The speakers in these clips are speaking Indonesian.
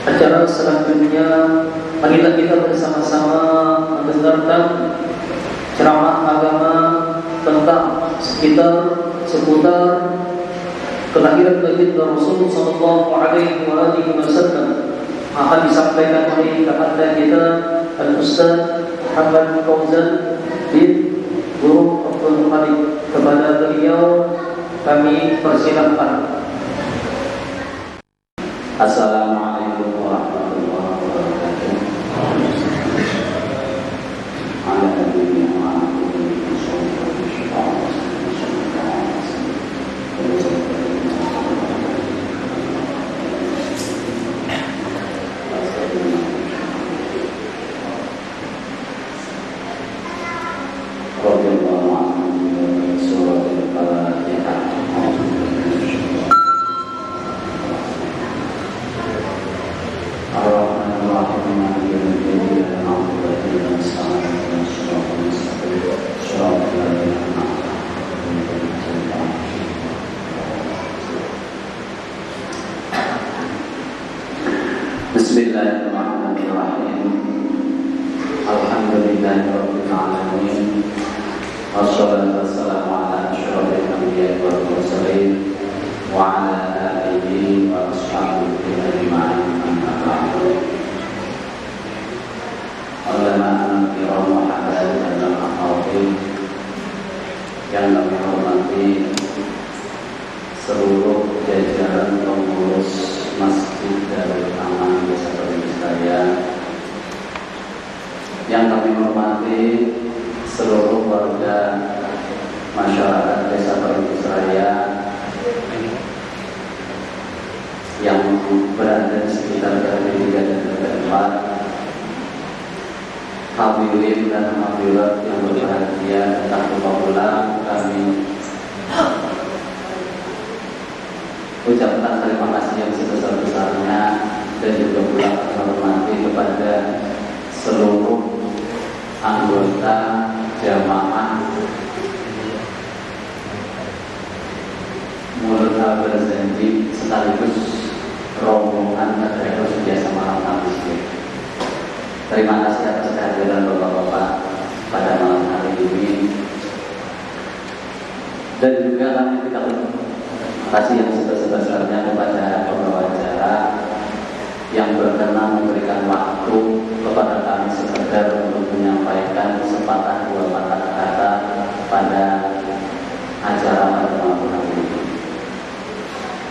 Acara selanjutnya, marilah kita bersama-sama mendengarkan ceramah agama tentang seputar kelahiran baginda Rasul sallallahu alaihi wasallam, akan disampaikan oleh kakak kita Al-Ustaz Muhammad Fauzan bin Guru Abdul Malik. Kepada beliau kami persilakan. Assalamualaikum warahmatullahi wabarakatuh. Bismillahirrahmanirrahim. Alhamdulillahirabbil alamin. Wassalatu wassalamu ala asyrofil anbiya'i wal mursalin wa ala alihi wa ashabihi ajma'in. Amma ba'du. Ulama kiram wa habaib dan akhwati yang kami hormati, seluruh jajaran pengurus Masjid Darul Aman Desa Perintisraya, yang kami hormati seluruh warga masyarakat Desa Perintisraya yang berada di sekitar RT 3 dan RT 4, hadirin dan hadirat yang berbahagia, dan pula kami ucapkan terima kasih yang sebesar-besarnya dan juga pula menghormati kepada seluruh anggota jamaah Mulut Al-Barzanji sekaligus rombongan Madrasah Biasa Malam Nabi. Terima kasih atas kehadiran Bapak-bapak pada malam hari ini, dan juga kami kasih yang sebesar-besarnya kepada pembawa acara yang berkenan memberikan waktu kepada kami sekedar untuk menyampaikan sepatah dua patah kata pada acara pada malam hari ini.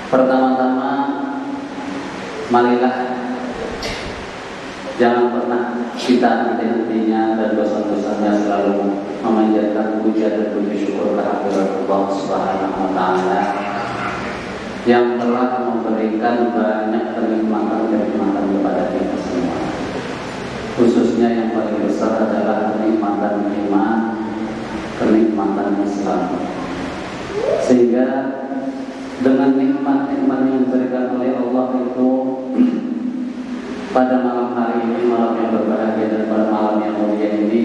Pertama-tama, marilah jangan pernah kita henti-hentinya dan bosan-bosannya selalu memanjatkan puja dan puji syukur kehadirat Allah Subhanahu wa Ta'ala yang telah memberikan banyak kenikmatan kepada kita semua. Khususnya yang paling besar adalah kenikmatan iman, kenikmatan Islam. Sehingga dengan nikmat-nikmat yang diberikan oleh Allah itu, pada malam hari ini, malam yang berbahagia dan pada malam yang mulia ini,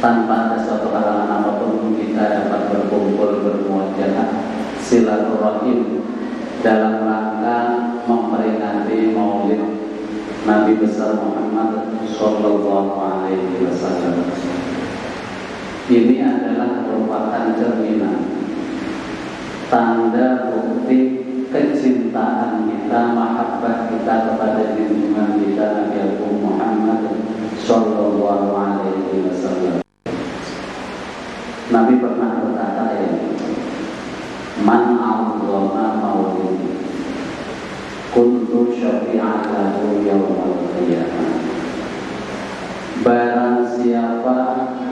tanpa ada suatu halangan apapun kita dapat berkumpul bermuajah silaturahim dalam rangka memperingati Maulid Nabi besar Muhammad Sallallahu Alaihi Wasallam. Ini adalah merupakan cerminan, tanda bukti kecintaan kita, mahabbah kita kepada junjungan kita Nabi Agung Muhammad Sallallahu Alaihi Wasallam. Nabi pernah berkata, man a'zama maulidi kuntu syafi'atahu yawmal qiyamah. Barang siapa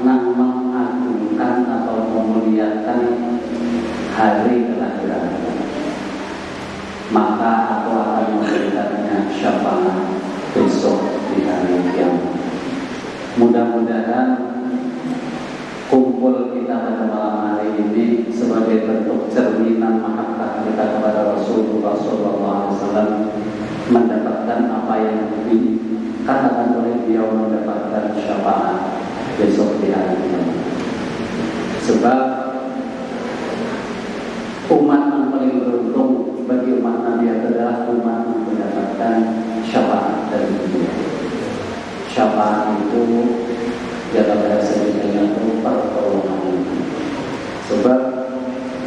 yang mengagungkan atau memuliakan hari kelahirannya, maka aku akan memberikannya syafaat besok di hari kiamat. Mudah-mudahan kumpul kita pada malam hari ini sebagai bentuk cerminan mahabbah kita kepada Rasulullah SAW mendapatkan apa yang dikatakan oleh beliau, mendapatkan syafaat besok di hari kiamat. Sebab umat yang paling beruntung bagi umat Nabi adalah umat yang mendapatkan syafaat dari beliau. Syafaat itu dalam bahasa Indonesia berupa pertolongan. Sebab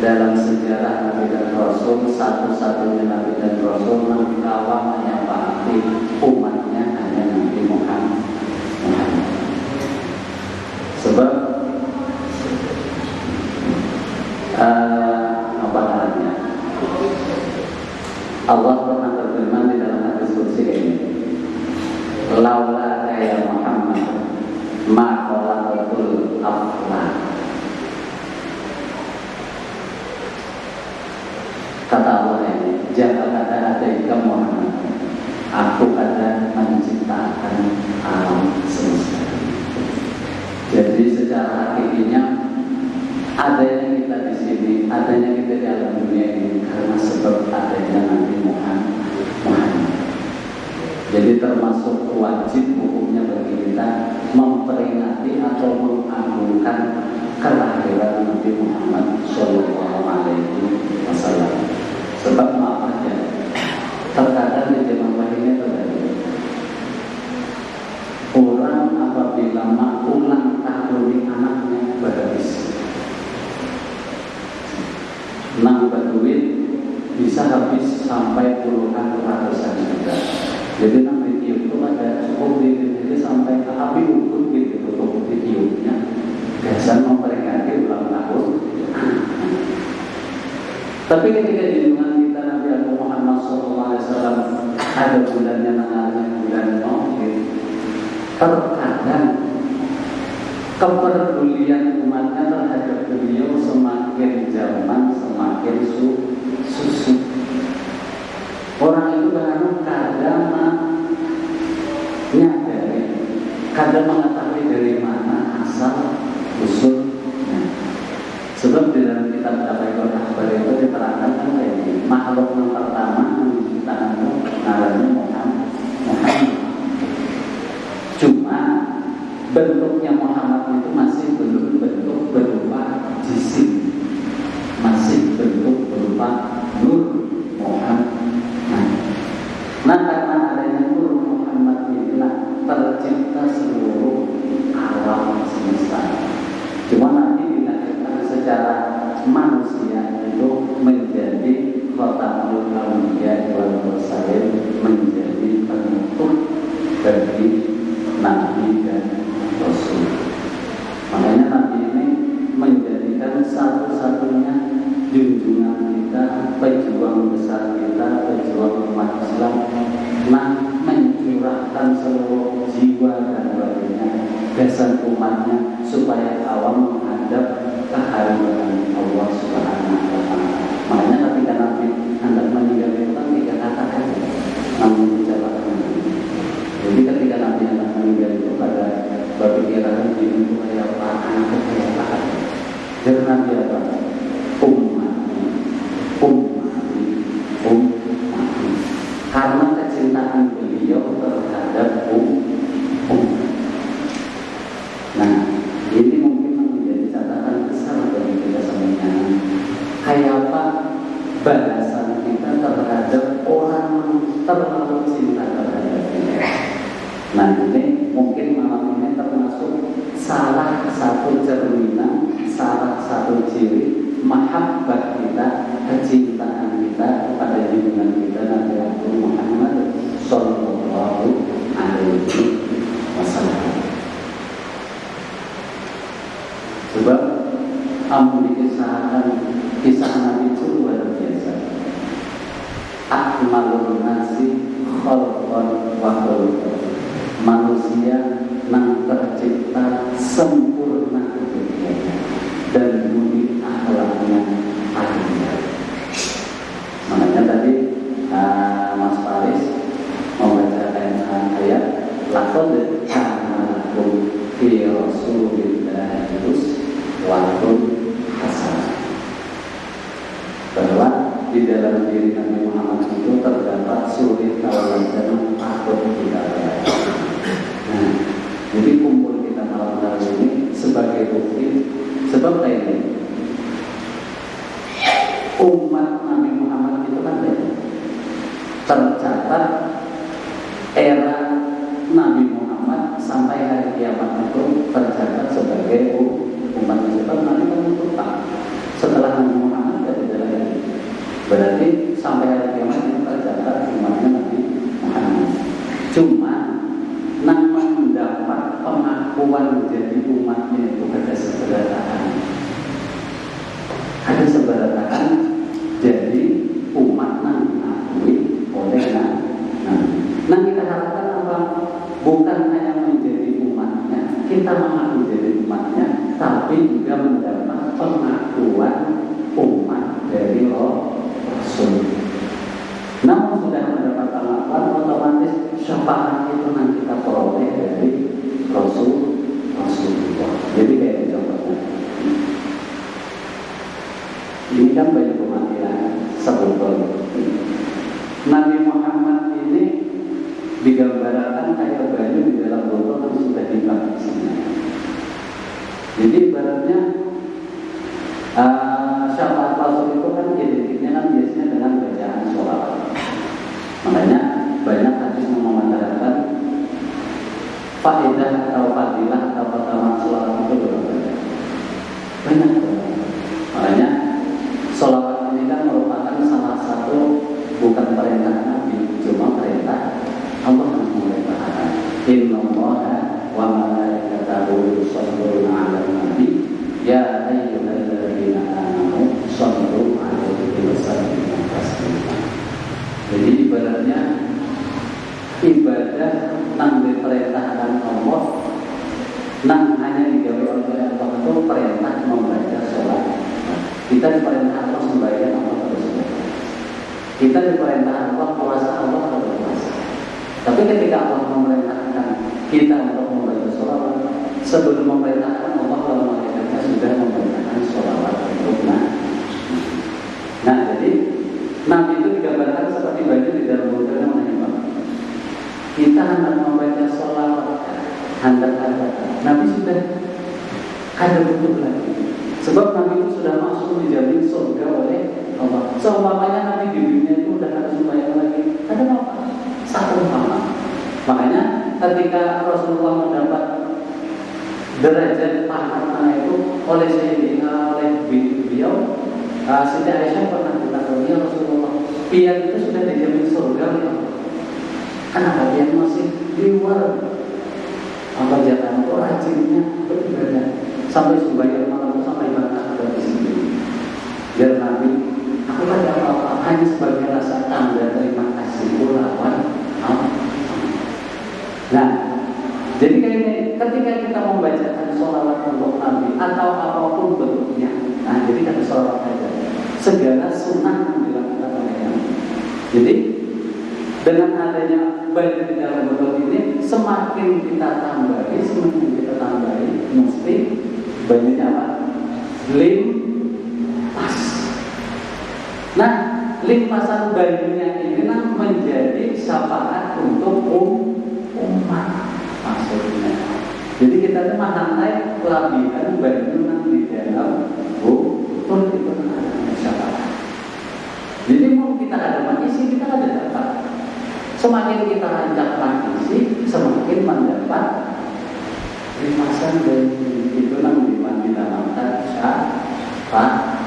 dalam sejarah Nabi dan Rasul, satu-satunya Nabi dan Rasul yang kawal menyafaati umatnya hanya Nabi Muhammad. Sebab apa namanya? Allah pernah berfirman di dalam hadis qudsi ini, "Laula ya Muhammad ma khalaqatul aflaq." Kata Allah ini, "Jangan ada ikan Muhammad, aku ada menciptakan alam semesta." Jadi secara hakikinya adanya kita di sini, adanya kita di alam dunia ini karena sebab adanya Nabi Muhammad. Jadi termasuk wajib hukumnya bagi kita memperingati atau mengagungkan kelahiran Nabi Muhammad Shallallahu Alaihi Wasallam. Sebab maaf aja, terkadang di zaman ini terjadi orang apabila ulang tahun anaknya berhabis, nambah duit bisa habis sampai puluhan ratusan juta. Jadi nanti tiup itu ada cukup diri sampai ke api ukut gitu untuk tiupnya. Biasa memperingati ulang tahun. Tapi ketika di lingkungan kita Nabi Muhammad SAW ada bulannya namanya bulan Maulid, terkadang kepedulian umatnya terhadap beliau semakin zaman semakin susut. Orang itu kadang nyadari, kadang mengetahui dari mana asal usulnya. Sebab di dalam kitab Al-Baqarah kabar itu diterangkan kayak ini, makhluk yang pertama yang diciptakan namanya Muhammad. Cuma bentuknya Muhammad itu masih belum bentuk berupa jisim, masih bentuk berupa nur Muhammad. Nah karena adanya nur Muhammad inilah tercipta seluruh alam semesta. Cuma nanti dilahirkan secara manusia itu menjadi khatamul anbiya wal mursalin, menjadi penutup bagi Nabi dan Rasul. Makanya Nabi ini menjadikan satu-satunya junjungan kita, pejuang besar kita, pejuang umat Islam, mencurahkan seluruh jiwa dan raganya, dasar umatnya supaya awam menghadap kehadiran Allah Subhanahu wa Ta'ala. Makanya ketika Nabi hendak meninggal itu kan tiga kata aja, namun ucapan. Jadi ketika Nabi hendak meninggal itu pada berpikiran ini itu kayak apa, anaknya kayak apa. Jadi Nabi apa? Ummati. Karena kecintaan beliau terhadap Nah, ini mungkin menjadi catatan besar bagi kita semuanya. Kayak apa balasan kita terhadap orang yang terlalu cinta terhadap kita. Nah, ini mungkin malam ini termasuk salah satu cerminan, salah satu ciri mahabbah kita, kecintaan kita kepada junjungan kita Nabi Muhammad Sallallahu Alaihi Wasallam. Sebab amun dikisahkan kisah Nabi itu luar biasa. Akmalun nasi khalqan wa khuluqan. Manusia yang tercipta sempurna dan budi akhlaknya ada. Makanya tadi Mas Faris membacakan ayat laqad kana lakum fi rasulillahi uswatun hasanah, bahwa di dalam diri Nabi Muhammad itu terdapat suri tauladan tercatat era Nabi Muhammad sampai hari kiamat itu tercatat sebagai umat Islam. Nabi kan setelah Nabi Muhammad tidak ada lagi. Berarti sampai hari kiamat itu tercatat umatnya Nabi Muhammad. Cuma nama mendapat pengakuan menjadi umatnya itu ada seberatakan. Ada seberatakan jadi umat yang diakui oleh Nabi. Nah kita harapkan apa? Bukan hanya menjadi umatnya, kita mengaku jadi umatnya, tapi juga mendapat pengakuan umat dari Rasul. Namun sudah mendapat pengakuan, otomatis syafaat itu nanti kita peroleh dari Rasulullah. Jadi kayak contohnya, ini kan banyak kematian sebetulnya. Nabi Muhammad ini digambarkan kayak banyu di dalam botol yang sudah dibakar isinya. Jadi ibaratnya syafaat Rasul itu kan identiknya kan biasanya dengan bacaan sholawat. Makanya banyak hadis yang mengatakan faedah atau fadilah atau pertama sholawat itu berbeda. Banyak. Makanya sholawat ini kan merupakan salah satu bukan perintah Nabi, cuma perintah Allah yang memerintahkan. Innallaha wa malaikatahu yusholluna 'alan nabi ya ayyuhalladzina amanu shollu 'alaihi wa sallimu taslima. Jadi ibaratnya ibadah yang diperintahkan Allah nang hanya digawe oleh Allah itu perintah membaca sholat. Kita diperintah Allah sembahyang, Allah harus sembahyang. Kita diperintah Allah puasa, Allah harus puasa. Tapi ketika Allah memerintahkan kita untuk membaca sholawat, sebelum memerintahkan Allah kalau malaikatnya sudah memerintahkan sholawat untuk Nah jadi Nabi itu digambarkan seperti banyu di dalam botol yang menembak. Kita hendak membaca sholawat, hendak ada. Nabi sudah ada bentuk lagi. Sebab Nabi itu sudah masuk dijamin surga oleh Allah. Seumpamanya Nabi di dunia itu sudah ada sembahyang lagi. Ada apa? Satu umpama. Makanya ketika Rasulullah mendapat derajat pahala itu oleh Sayyidina oleh beliau, Siti Aisyah pernah berkata, ya Rasulullah, pian itu sudah dijamin surga oleh Allah. Kenapa pian masih di luar? Apa jatah itu rajinnya beribadah sampai sembahyang malam sampai bahkan ada di sini. Biar Nabi, aku pada apa hanya sebagai rasa tanda terima kasih lawan Allah. Nah, jadi ketika kita membacakan sholawat untuk Nabi atau apapun bentuknya, nah jadi kata sholawat saja segala sunnah yang dilakukan oleh Nabi. Jadi dengan adanya banyak di dalam botol ini, semakin kita tambahi, mesti banyaknya apa? Limpas. Nah, limpasan banyunya ini menjadi syafaat untuk umat maksudnya. Jadi kita menghantai kelabihan banyu di dalam botol itu namanya syafaat. Jadi mau kita ada mengisi, kita ada dapat. Semakin kita rancak isi, semakin mendapat limpasan dari itu yang dinamakan syafaat.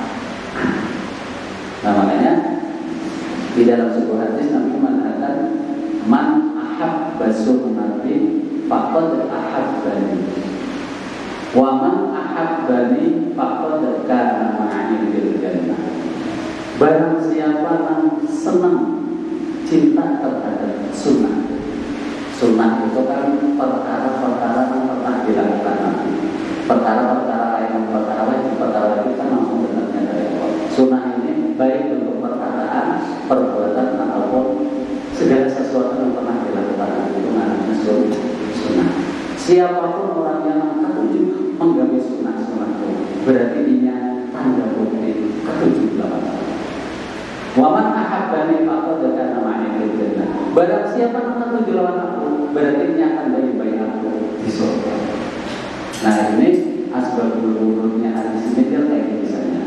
Nah makanya di dalam sebuah hadis Nabi mengatakan man ahabba sunnati faqad ahabbani wa man ahabbani faqad kana ma'i fil jannah. Barang siapa yang senang cinta terhadap sunnah. Sunnah itu kan perkara-perkara yang pernah dilakukan Nabi. Perkara-perkara yang perkara wajib, perkara wajib kan langsung benarnya dari Allah. Sunnah ini baik untuk perkataan, perbuatan ataupun segala sesuatu yang pernah dilakukan Nabi itu namanya sunnah. Siapapun orang yang ketujuh menggapai sunnah itu berarti dia tanda bukti ketujuh delapan. Waman ahabbani faqad kana ma'i fil jannah. Barang siapa yang ketujuh lawan aku, berarti dia akan baik-baik aku di surga. Nah ini asbabul wurudnya hadis ini kayak gini misalnya.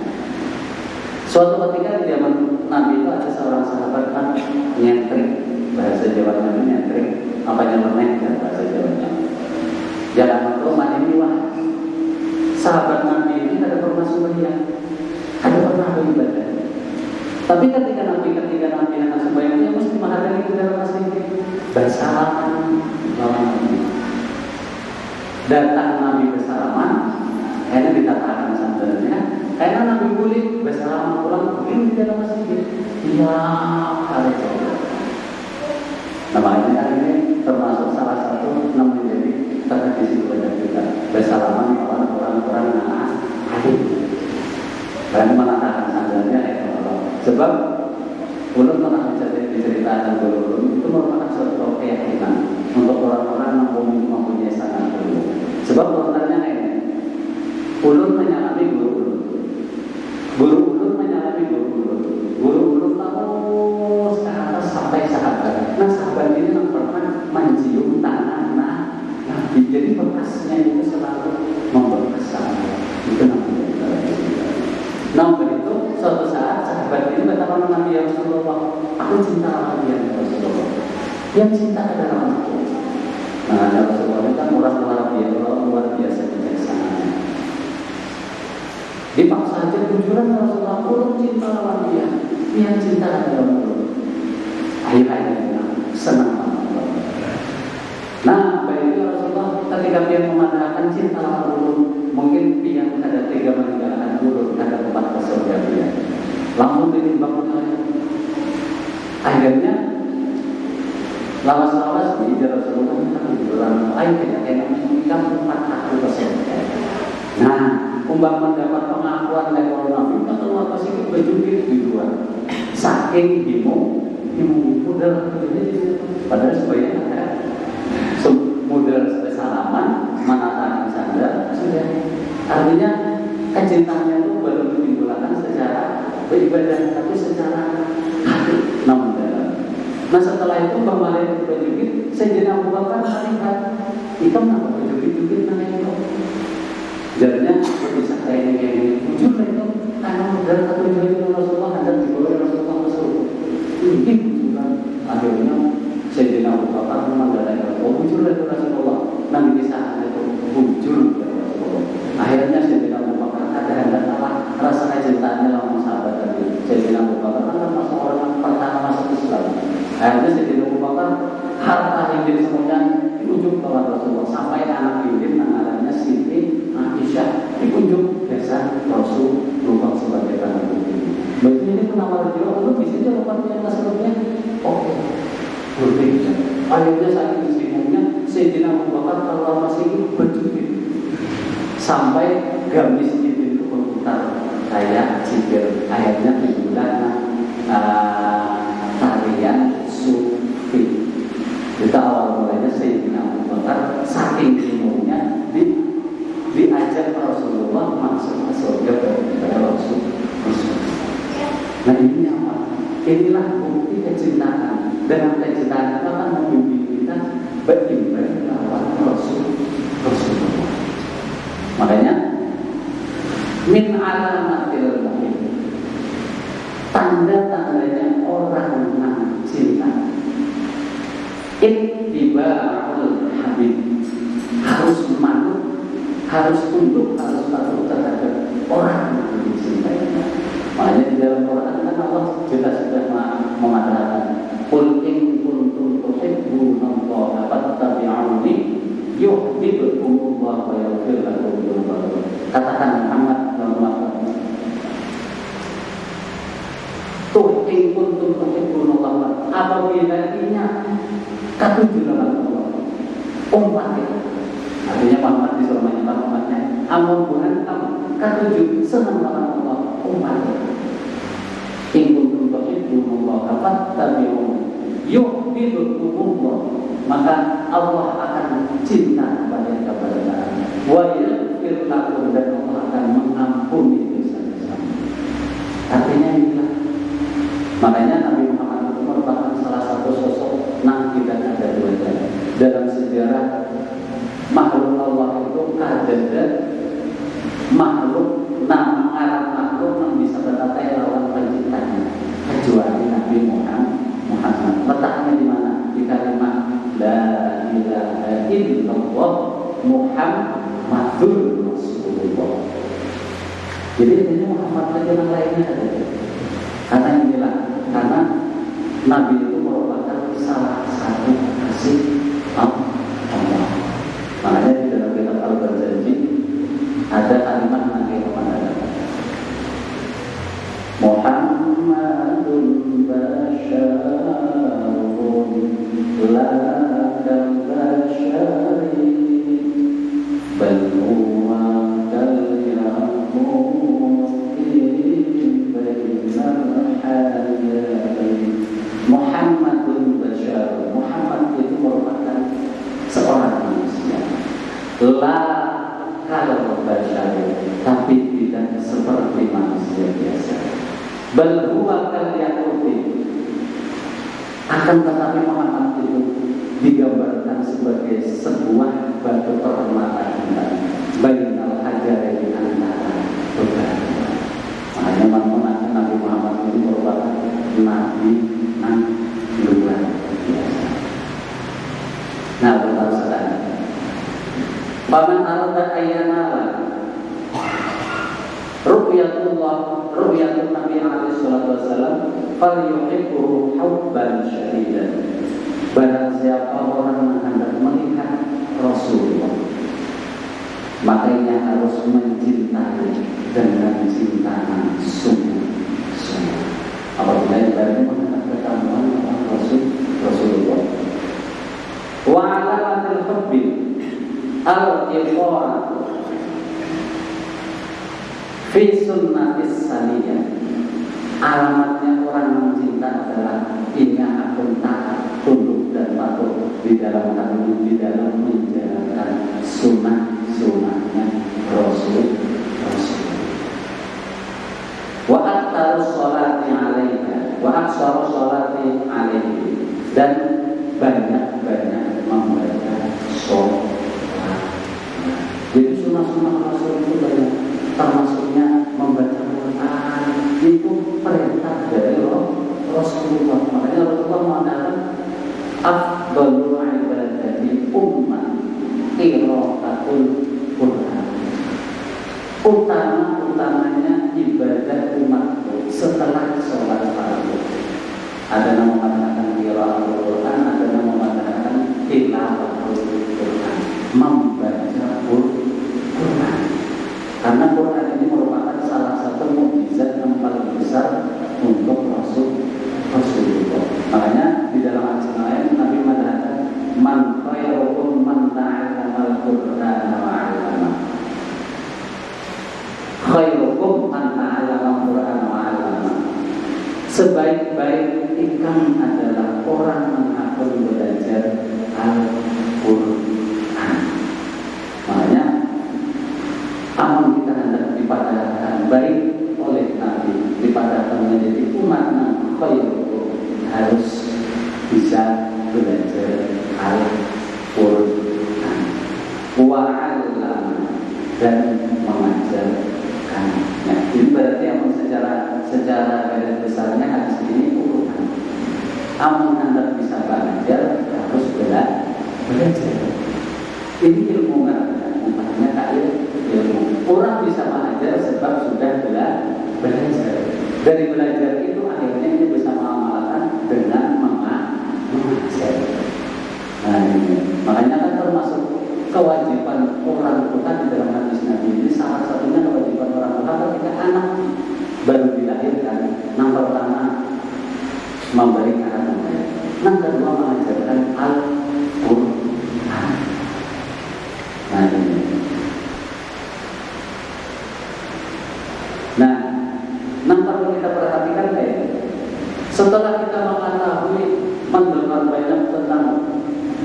Suatu ketika di zaman Nabi itu ada seorang sahabat kan nyentrik apa nyeleneh kan bahasa Jawanya. Jangan lupa wah sahabat Nabi ini ada pernah sembahyang, ada pernah beribadah. Tapi ketika Nabi akan sembahyang, dia mesti menghadiri ke dalam masjid, bersalaman lawan Nabi. Datang Nabi bersalaman, karena dikatakan sandarnya, karena Nabi boleh bersalaman pulang mungkin di dalam masjid. Iya, kali coba. Namanya ini termasuk salah satu yang menjadi tradisi ibadah kita, bersalaman lawan orang-orang yang hadir. Dan menatakan sandalnya sebab ulun pernah diceritakan dulu itu merupakan suatu keyakinan untuk orang-orang yang mempunyai sanad dulu. Sebab urutannya ini, ulun menyalami guru ulun menyalami guru ulun terus ke atas sampai sahabat. Nah sahabat ini yang pernah mencium tangan Nabi, jadi bekasnya itu selalu membekas. Itu namanya. Namun itu suatu saat sahabat ini berkata kepada Nabi, ya Rasulullah, aku cinta sama dia, ya Rasulullah. Yang cinta adalah anakku. Nah, ya Rasulullah itu kan orang luar biasa bijaksananya. Dipaksa aja tujuan Rasulullah, aku cinta sama dia. Yang cinta adalah anakku. Akhirnya senang sama Allah. Nah, baik itu Rasulullah ketika dia memandangkan cinta sama Allah, mungkin dia ada tiga meninggalkan guru, ada tempat ke surga dia. Langsung ditimbang oleh. Akhirnya lawas-lawas di Rasulullah bilang, ayo kita tempat aku ke surga. Nah, umpama mendapat pengakuan dari orang Nabi, kita keluar ke sini berjubir di luar. Saking bingung mudah padahal sebaiknya ada mudah salaman, menatakan sandal sudah. Artinya kecintaannya itu baru ditimbulkan secara beribadah, tapi secara hati namun dalam. Nah setelah itu kembali ke bejubit, Sayyidina Abu Bakar melihat itu kenapa bejubit namanya itu. Jadinya bisa kayak ini muncul itu karena modal atau jual Rasulullah ada di bawah Rasulullah Rasul. Ini munculan akhirnya Sayyidina Abu Bakar memandangkan muncul itu Rasulullah. Nabi di saat itu muncul Rasulullah. Akhirnya Sayyidina Abu Bakar ada hendak rasa cintanya sama sahabat tadi. Sayyidina Abu Bakar kan termasuk orang yang pertama masuk Islam. Akhirnya Sayyidina Abu Bakar harta yang semuanya diunjuk kepada Rasulullah sampai anak bibir namanya Siti Aisyah diunjuk desa Rasul lubang sebagai tanah bukti. Berarti ini penawar jiwa untuk bisa jadi yang sebelumnya. Oke, berbeda. Akhirnya saat istrinya Sayyidina Abu Bakar kalau masih berjubir sampai gamis itu berputar kayak cikir. Akhirnya dibuat tarian sufi. Kita awal mulanya Sayyidina Abu Bakar saking ilmunya diajak Rasulullah masuk ke surga kepada Rasul. Nah ini apa? Inilah bukti kecintaan. Dengan kecintaan itu akan membimbing kita beribadah lawan Rasulullah. Makanya min alamatil mu'min, tanda-tandanya orang yang cinta, ittiba'ul habib, harus manut, harus tunduk, harus patuh terhadap orang yang dicintainya. Makanya di dalam Quran kan Allah jelas sudah mengatakan, qul in kuntum tuhibbunallaha fattabi'uni yuhibbukumullah wa yaghfir lakum dzunubakum. Katakan Muhammad in kuntum tuhibbunallaha, apabila artinya ketujuan Allah umatnya. Artinya Muhammad disuruh menyembah umatnya. Amun bukan ketujuh senang dengan Allah umatnya. In kuntum tuhibbunallaha fattabi'uni yuhibbukumullah, maka Allah akan cinta kepada kalian. Wa yaghfir lakum, dan Allah akan mengampuni dosa-dosa. Artinya inilah. Makanya Nabi Muhammad itu merupakan salah satu sosok nabi dan ada dua dalam sejarah makhluk Allah itu ada makhluk yang bisa berkata lawan penciptanya kecuali Nabi Muhammad. Letaknya di mana? Di kalimat la Muhammadur Rasulullah. Jadi ini Muhammad saja yang lainnya ada. Karena inilah, karena Nabi itu merupakan salah satu kasih Allah. Makanya di dalam kitab Al-Ghazali ada kalimat Nabi Muhammad. Muhammadun basyarun la kabasyari bal huwa Muhammadun basyar. Muhammad itu merupakan seorang manusia. La kalau basyar, tapi tidak seperti manusia biasa. Bal huwa kal yaquti. Akan tetapi Muhammad itu digambarkan sebagai sebuah batu permata indah. Bainal hajar di antara beberapa. Makanya Nabi Muhammad itu merupakan Nabi yang luar biasa. Nah, bertahu sekali. Paman arada ayanala ru'yatun Nabi alaihi salatu wasallam falyuhibbuhu hubban syadidan. Barang siapa orang yang hendak melihat Rasulullah, makanya harus mencintai dengan cintaan sungguh-sungguh. Apabila ibaratnya mengenal ketamuan Rasulullah. Wa alamatul hubbi al-iqrar fi sunnatis saniyah. Alamatnya orang mencinta adalah ingat akun taat, tunduk dan patuh di dalam menjalankan sunnahnya Rasul. Wa aktaru sholati alaiha wa aksaru sholati alaihi, dan banyak-banyak membaca sholat. Jadi sunnah-sunnah Rasul itu banyak, termasuknya membaca Quran. Itu perintah dari Rasulullah. Makanya Rasulullah mengatakan afdalul ibadati ummah qiraatul Quran. Utamanya ibadah umat setelah sholat fardu. Ada yang mengatakan qiraatul Quran, ada yang mengatakan tilawatul Quran, membaca Quran. Karena Quran ini merupakan salah satu mukjizat yang paling besar untuk Rasulullah. Makanya di dalam hadis lain Nabi mengatakan man khairukum man ta'allama al-Qur'ana wa 'allama. Khairukum man ta'allama al-Qur'ana wa 'allama. Sebaik-baik ikan adalah orang yang akan belajar Al-Qur'an. Makanya amal kita hendak dipadahkan baik oleh Nabi, dipadahkan menjadi umat yang khairukum, harus bisa belajar Al-Qur'an wa 'allama, dan mengajarkannya. Ini berarti yang secara garis besarnya hadis ini urutan. Amun hendak bisa belajar harus belajar. Ini ilmu nggak? Umpamanya kalian ilmu. Orang bisa mengajar sebab sudah belajar. Dari belajar itu akhirnya ini bisa mengamalkan dengan mengajar. Nah ini, makanya kan termasuk kewajiban orang tua di dalam hadis Nabi ini. Salah satunya kewajiban orang tua ketika anak baru dilahirkan, yang pertama memberikan anak, yang kedua mengajarkan Al-Quran. Nah ini. Nah, yang perlu kita perhatikan setelah kita mengetahui mendengar banyak tentang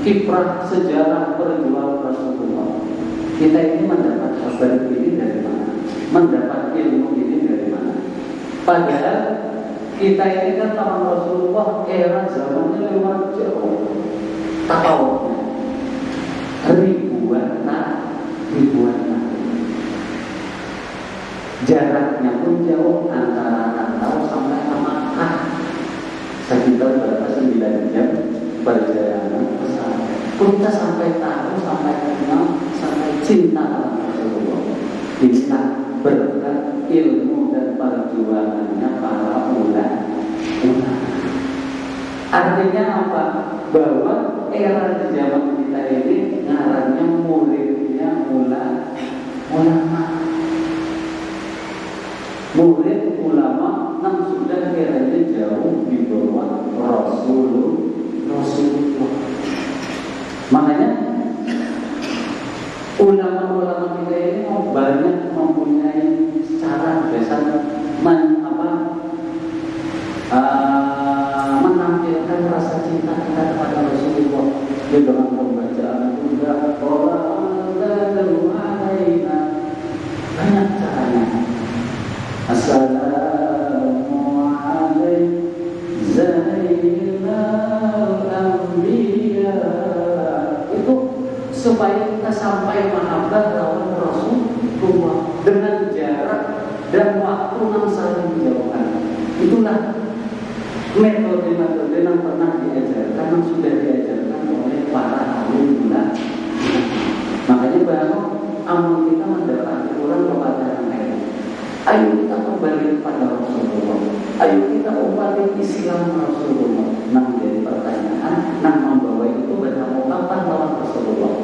kiprah sejarah perjuangan Rasulullah, kita ini mendapat kabar ini dari mana? Mendapat ilmu ini dari mana? Padahal kita ini kan tahun Rasulullah era zamannya lewat jauh, tahunnya ribuan tahun. Jaraknya pun jauh antara Rantau sampai ke Makkah, sekitar berapa 9 jam perjalanan pesawat. Kita sampai tahu, sampai kenal, sampai cinta sama Rasulullah. Inilah berkat ilmu dan perjuangannya para ulama. Artinya apa? Bahwa era di zaman kita ini ngarannya muridnya ulama. Murid ulama yang sudah kiranya jauh di bawah Rasulullah. Makanya ulama-ulama kita ini banyak mempunyai cara biasa menampilkan rasa cinta kita kepada Rasulullah dengan pembacaan juga banyak caranya. Assalamualaikum Zainal Anbiya. Itu supaya kita sampai mahabbah lawan Rasulullah dengan jarak dan waktu yang saling menjauhkan. Itulah metode-metode yang pernah diajarkan, yang sudah diajarkan oleh para alim ulama. Makanya baru amal kita mendapati orang kepada yang lain. Ayo kita kembali kepada Rasulullah. Ayo kita umpati Islam Rasulullah. Nah, menjadi pertanyaan, nah membawa itu bertemu kapan lawan Rasulullah?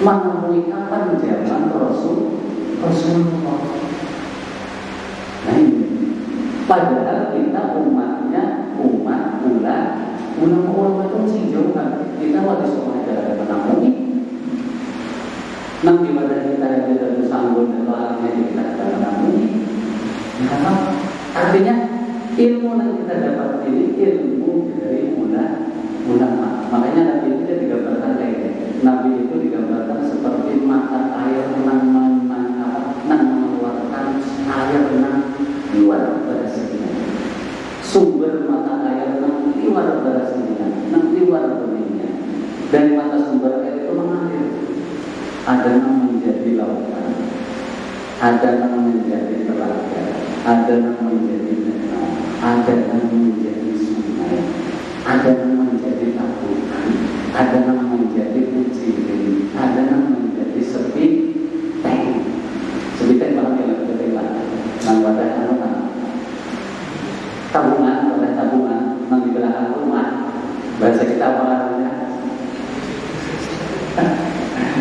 Menemui kapan zaman Rasulullah? Nah ini. Padahal kita umatnya, umat ulama itu sing jauh kan. Kita wajib semua ada menemui. Nang di badan kita ada dari sambung dan lainnya kita ada menemui. Nah, artinya ilmu yang kita dapat ini ilmu dari ulama. Makanya Nabi itu digambarkan kayak ini. Nabi itu digambarkan seperti mata air yang mengeluarkan air yang keluar pada sini. Sumber mata air yang keluar pada sini, yang keluar benihnya. Dari mata sumber air itu mengalir. Ada yang menjadi lautan, ada yang menjadi telaga, ada yang menjadi danau, ada yang menjadi sungai, ada yang menjadi tabukan, ada yang menjadi kucing, ada yang menjadi sepi tank. Sepi tank malah yang lebih lah. Nang wadah tabungan, nang di belakang rumah. Bahasa kita apa artinya?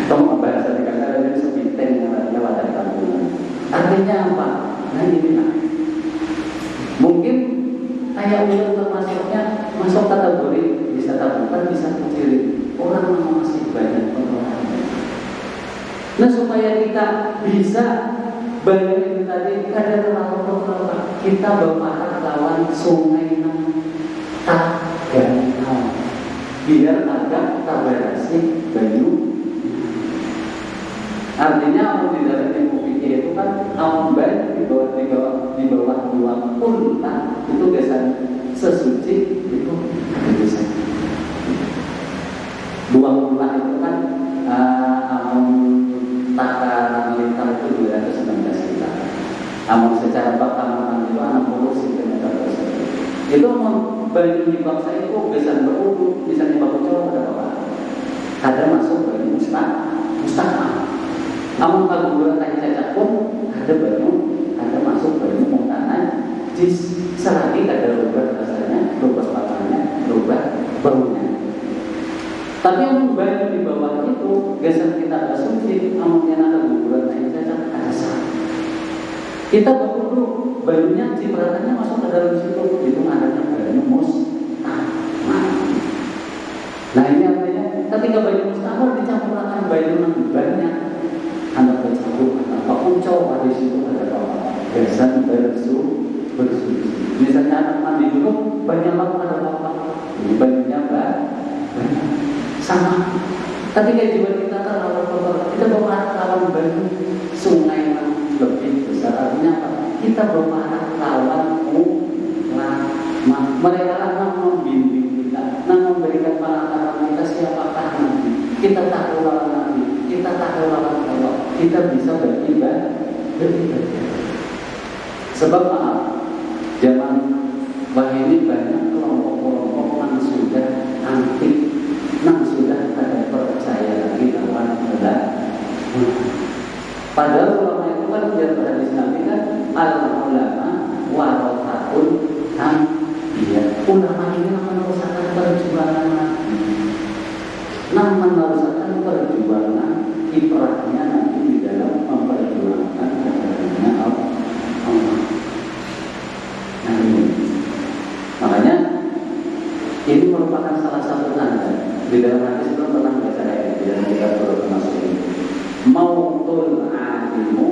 Kamu bahasa dikatakan dari sepi tank yang wadah tabungan. Artinya apa? Nah ini lah. Mungkin kayak udah termasuknya masuk kategori bisa tabungan, bisa kecil. Orang yang masih banyak pengeluaran. Nah supaya kita bisa banyak itu tadi kadang terlalu kita berpakat lawan sungai tak ganal biar agak tabarasi banyu. Artinya kalau di dalam ilmu fikih itu kan amban di bawah 2 unta itu biasanya sesuci itu bisa 2 unta itu kan takaran liter itu 219 juta. Namun secara bak tanaman itu 60 cm persegi. Itu banyu di bangsa itu bisa berudu, bisa dibawa cowok ada apa? Ada masuk banyu mustahil. Namun kalau bulan tadi cacat pun ada banyu, ada masuk banyu montanan. Jis selagi ada rubah rasanya, rubah matanya, rubah baunya. Tapi yang banyu di bawah itu geser kita ada suci, namun yang ada guguran tadi cacat ada sah. Kita berkudu banyunya cipratannya masuk ke dalam situ, itu adanya banyu Nah ini artinya ketika banyu mustahil dicampurkan banyu yang banyak. Anak bercampur, anak ucau ada di situ ada apa? Besan bersuci. Misalnya anak mandi dulu banyak apa? Ini banyunya banyak. Sama. Ketika jiwa kita terlalu kotor, kita berharap lawan banyu sungai yang lebih besar. Artinya apa? Kita berharap lawan mereka akan membimbing kita, memberikan pengetahuan kita siapakah nanti. Kita tahu lawan Nabi, kita tahu lawan Allah. Kita bisa beribadah. Sebab maaf, zaman wah ini banyak kelompok-kelompok yang sudah antik perjuangan kiprahnya nanti di dalam memperjuangkan agamanya Allah. Nah ini, makanya ini merupakan salah satu tanda di dalam hadis itu pernah baca ayat di dalam kitab Surah An-Nasr. Mautul alimu,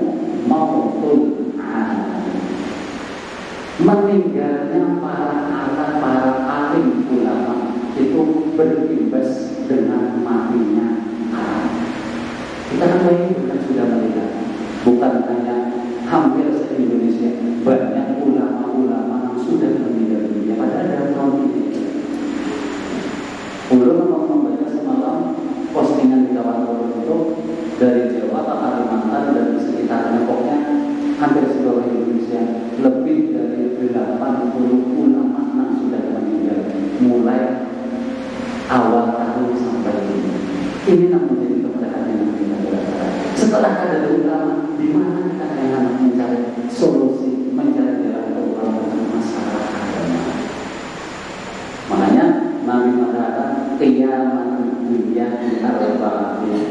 mautul alim. Meninggalnya para alim ulama itu berimbas dengan matinya alim. Kita kan bukan sudah melihat, bukan hanya hampir se-Indonesia banyak ulama-ulama yang sudah meninggal dunia pada tahun ini. Ulun membaca semalam postingan di kawan-kawan itu dari Jawa, Kalimantan dan sekitarnya, pokoknya hampir seluruh Indonesia lebih dari 80 ulama yang sudah meninggal mulai awal tahun sampai ini. Ini yang menjadi pertanyaan yang kita belajar. Setelah ada ulama, di mana kita akan mencari solusi, mencari jalan keluar untuk masalah agama? Makanya Nabi mengatakan qiyaman dunia arba'in.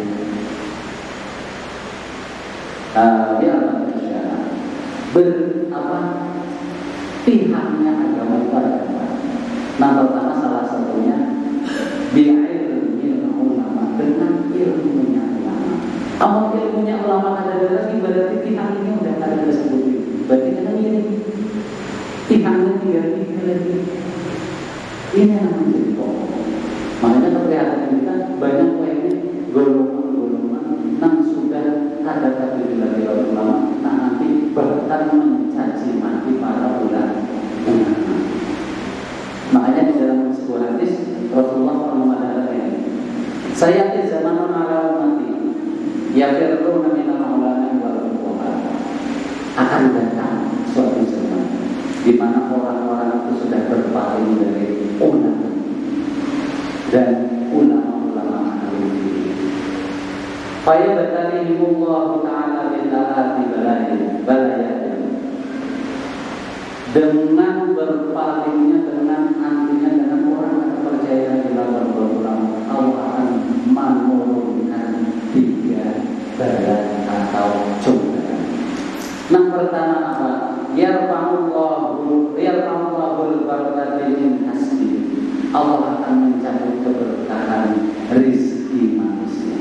Dia pihaknya agama itu ada dua. Nah, pertama salah satunya bi'ilmi ulama, dengan ilmunya ulama. Kalau ilmunya ulama ada lagi, berarti pihak ini udah ada disebut. Berarti kan ini pihaknya tiga lagi. Ini yang menjadi pokok. Makanya keprihatinan kita banyak ini golongan-golongan yang sudah ada tapi lagi ulama, nah nanti bahkan mencaci maki para ulama. Makanya di dalam sebuah hadis Rasulullah pernah mengatakan, saya di zaman ala ummati yafirruna minal ulama wal fuqaha. Akan datang suatu zaman di mana orang-orang itu sudah berpaling dari ulama dan ulama-ulama ahli. Faya batalihimullahu ta'ala binta'ati balayat. Dengan berpalingnya, dengan antinya, dengan orang yang percaya di lawan ulama, Allah akan menurunkan 3 bala atau cobaan. Yang pertama apa? Yarfa'ullahu al-barakati min kasbi. Allah akan mencabut keberkahan rizki manusia.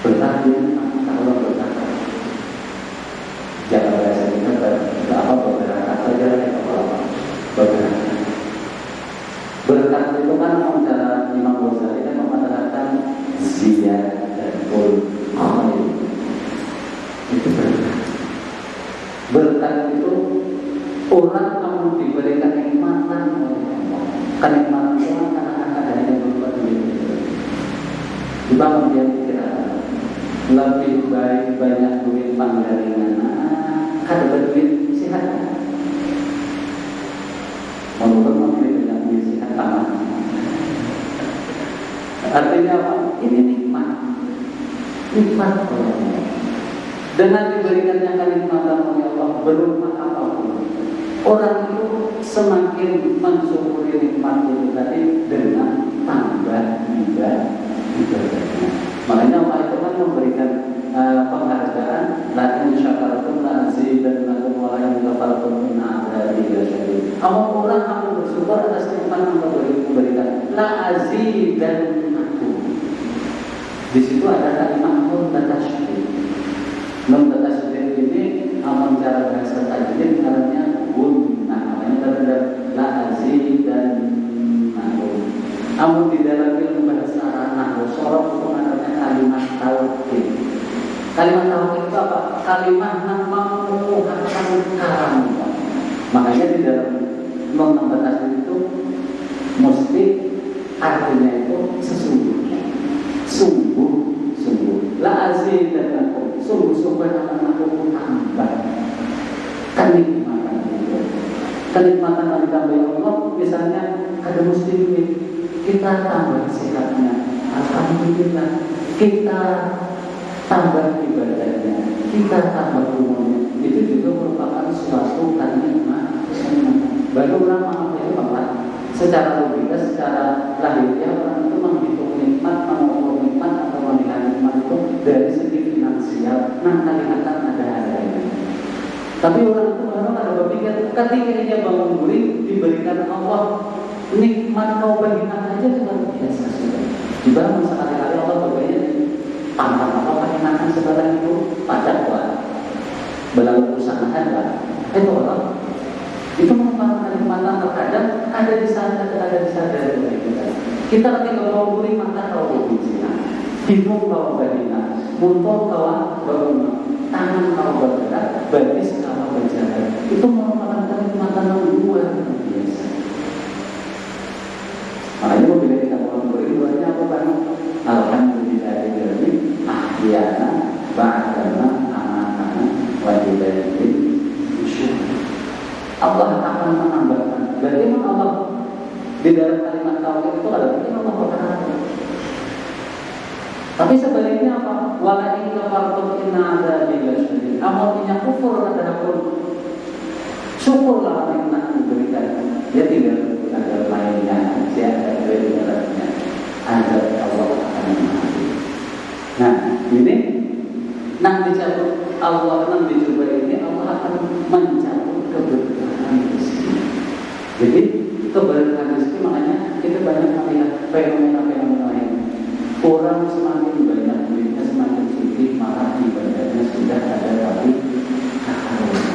Berkah Allah berkata, jangan bahasa kita apa berkah saja apa berkah. Berkah itu kan cara Imam Ghazali kan mengatakan ziyadatul khair. Itu berkah. Berkah itu orang kamu diberikan nikmatan oleh Allah. Kenikmatan itu karena adanya berbuat diri. Dibangun dia pikiran lebih baik banyak duit panggalingan, ada berduit sehat. Menurut banyak duit sehat tamat. Artinya apa? Ini nikmat Allah. Dengan diberikannya kenikmatan oleh Allah berupa apapun, orang itu semakin mensyukuri nikmat itu tadi dengan tambah ibadahnya. Makanya Allah itu kan memberikan penghargaan, lakin syakartum la'azidannakum wa la in kafartum inna 'adzabi lasyadid. Orang akan bersyukur atas nikmat yang diberikan. La'azidannakum. Di situ ada kalimat nun tasydid. Nun tasydid ini amal cara bahasa tajwid artinya gunnah. Makanya ada la'azidannakum. Namun di dalam ilmu bahasa nahwu sorab itu namanya kalimat tauhid. Kalimat tauhid itu apa? Kalimat yang mengukuhkan karam. Makanya di dalam membatas itu mesti artinya itu sesungguhnya, sungguh. La azidannakum, sungguh akan aku tambah kenikmatan itu. Kenikmatan yang ditambah Allah, misalnya ada muslimin, kita tambah sehatnya, alhamdulillah. Kita tambah ibadahnya, kita tambah umurnya, itu juga merupakan suatu kenikmatan. Baru orang mengambil apa? Secara logika, secara lahiriah orang itu menghitung nikmat, mengukur nikmat atau menilai nikmat itu dari segi finansial, nah kelihatan ada harganya. Tapi orang itu ada berpikir ketika dia bangun guring diberikan Allah nikmat kau bagikan aja luar biasa sudah. Juga sekali-kali Allah berbeda pantang apa pakai makan sebarang itu pajak buat belalu usaha lah. Itu orang itu merupakan kenikmatan terkadang ada di sana, ada di sana dari kita. Kita ketika mau guring maka kau berbicara, hidung kau berbicara, muntah kau berguna, tangan kau bergerak, batis kau berjalan. Itu merupakan kenikmatan yang luar biasa. Makanya bila kita mau guring duanya apa banyak? Alhamdulillah ini ahyana ba'dama amanah wajibatin. Allah akan menambahkan. Berarti memang Allah di dalam kalimat tauhid itu ada berarti Allah berkata. Tapi sebaliknya apa? Wala in kafartum inna adzabi lasyadid. Amalnya kufur adapun syukurlah nikmat diberikan. Dia tidak ada lainnya, dia ada ibaratnya. Azab Allah akan mengambil. Nah, ini nang dicabut Allah nang dicoba ini Allah akan mencabut keberkahan rezeki. Jadi keberkahan rezeki makanya kita banyak melihat fenomena-fenomena lain. Orang semakin banyak duitnya, semakin sedikit, malah ibadahnya sudah ada tapi kekaruan.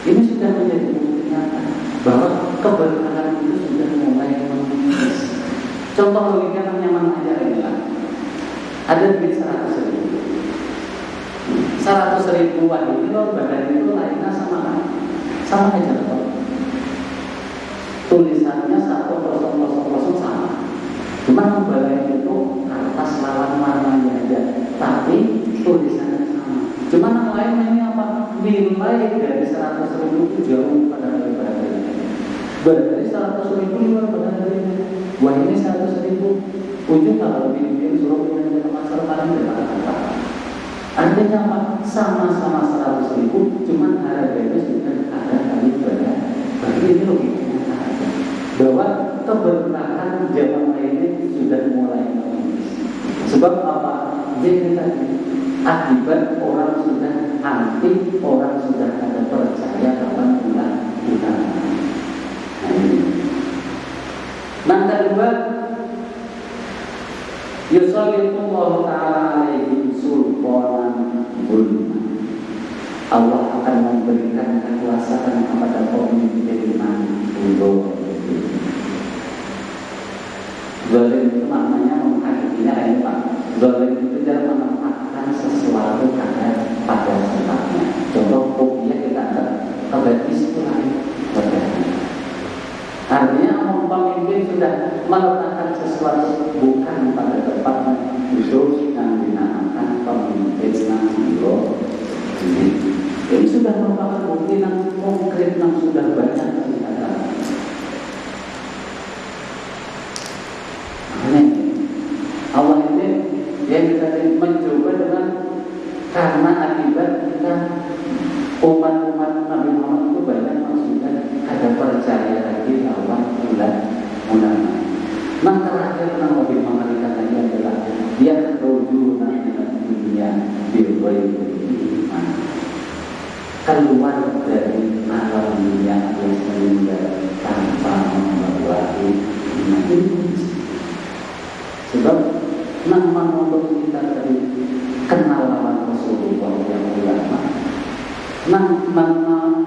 Ini sudah menjadi bukti nyata bahwa keberkahan itu sudah mulai menipis. Contoh logika yang mana aja adalah ada duit 100.000. 100.000 ini loh badan itu lainnya sama aja loh. Tulisannya 1000 sama. Cuma badan itu kertas lawan warnanya aja, tapi tulisannya sama. Cuma yang lain ini apa? Nilai dari 100.000 itu jauh pada badan. Berarti 100.000 luar badan dari. Wah ini 100.000 ujung kalau bikin suruh punya masalah paling berapa? Artinya apa? Sama-sama 100.000, cuman harganya sudah ada kali berapa. Berarti ini logikanya ada bahwa keberkahan zaman ini sudah mulai menipis. Sebab apa? Jadi tadi akibat orang sudah anti, orang sudah ada percaya dalam bulan. Nah ini. Nah kedua, yusallikullah ta'ala alaihim sultanan zulma. Allah akan memberikan kekuasaan kepada pemimpin manipulor. Zalim itu maknanya menghakikinya ini Pak. Zalim itu dia menempatkan sesuatu pada tempatnya. Contoh kopiah kita ada kebetis itu lain. Artinya pemimpin sudah meletakkan sesuatu bukan pada tempatnya. Justru yang dinamakan pemimpin manipulor. Ini sudah merupakan bukti yang konkret yang sudah banyak terlihat. Makanya Allah ini yang kita mencoba dengan karena akibat kita umat-umat Nabi Muhammad itu banyak maksudnya ada percaya lagi lawan bulan munafik. Nah terakhir yang lebih mengerikan lagi adalah dia rujuk nanti dunia bilway iman. Keluar dari alam dunia yang meninggal tanpa membawa iman ini. Sebab nama untuk kita tadi kenal lawan Rasulullah yang ulama. Nama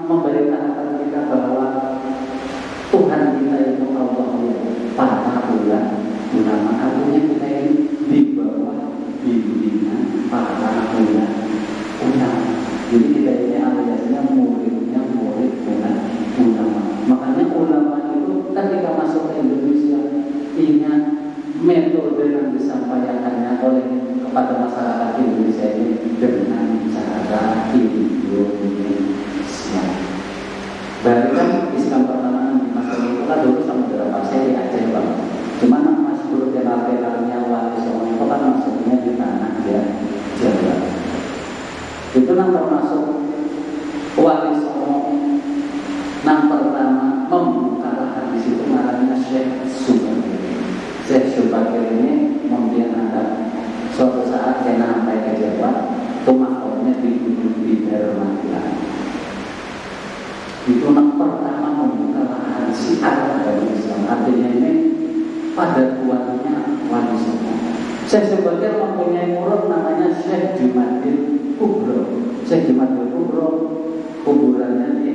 memberitakan kita bahwa Tuhan kita itu Allah yang para ulama. Artinya kita ini di bawah bimbingan para ulama. Jadi kita ini aliasnya muridnya murid dengan ulama. Makanya ulama itu ketika masuk ke Indonesia ingat metode yang disampaikannya oleh kepada masyarakat Indonesia ini dengan cara Indonesia. Berarti kan Islam pertama di masa itu kan dulu sama beberapa saya di Aceh Bang. Cuma nama masyhur tenar-tenarnya Wali Songo itu kan maksudnya di tanah Jawa. Itu yang termasuk Wali Songo. Yang pertama membuka lahan di situ namanya Syekh Subhan. Syekh Subhan pada tuannya wali songo. Syekh Subakir mempunyai murid namanya Syekh Jumadil Kubro. Syekh Jumadil Kubro kuburannya di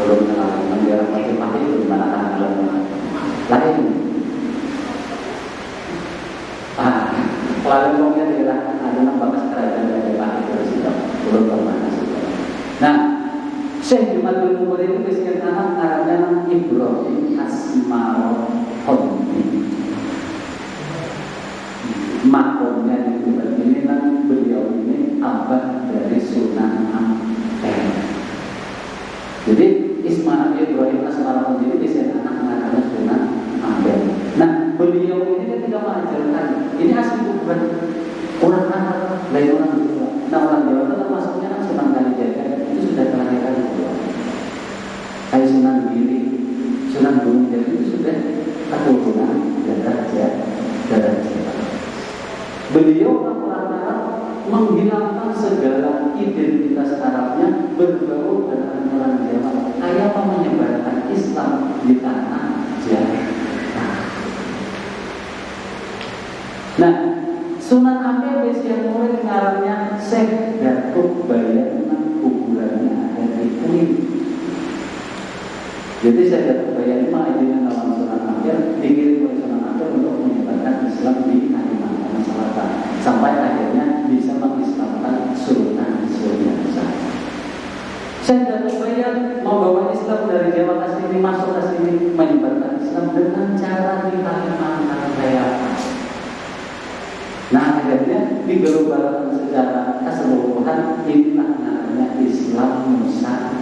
belum kenal negara masing-masing itu di mana tanggalnya lain. Lalu mungkin daerah ada bekas kerajaan dari Pati Persida belum kemana sudah. Nah, Syekh Jumadil Kubro itu bisikan anak namanya Ibrahim Asmaro Hondi. Makomnya di Jumat ini kan beliau ini abad dari Sunan Ampel. Jadi Ismail Ibrahim Asmara Hondi ini bisa anak namanya Sunan Ampel. Nah, beliau ini ketika mengajarkan ini asli bukan orang Arab, lain orang Jawa. Nah, orang Jawa itu termasuknya kan Sunan Kalijaga itu sudah kelahiran Jawa. Kayak Sunan Giri, Sunan Gunung Jati itu sudah keturunan darah Jawa. Beliau orang Arab menghilangkan segala identitas Arabnya berbaur dengan orang Jawa. Kayak menyebarkan Islam di tanah Jawa. Nah, Sunan Ampel besian murid ngarannya Syekh Datuk Bayan kuburannya ada di Kuning. Jadi Syekh Datuk Bayan mengajikan kawan Sunan Ampel dikirim oleh Sunan Ampel untuk menyebarkan Islam di Kalimantan Selatan sampai akhirnya bisa mengislamkan Sultan Suryasa. Syekh Datuk Bayan membawa Islam dari Jawa ke sini, masuk ke sini menyebarkan Islam dengan cara di Kalimantan Raya. Nah, akhirnya digelobalkan secara keseluruhan. Inilah namanya Islam Nusantara.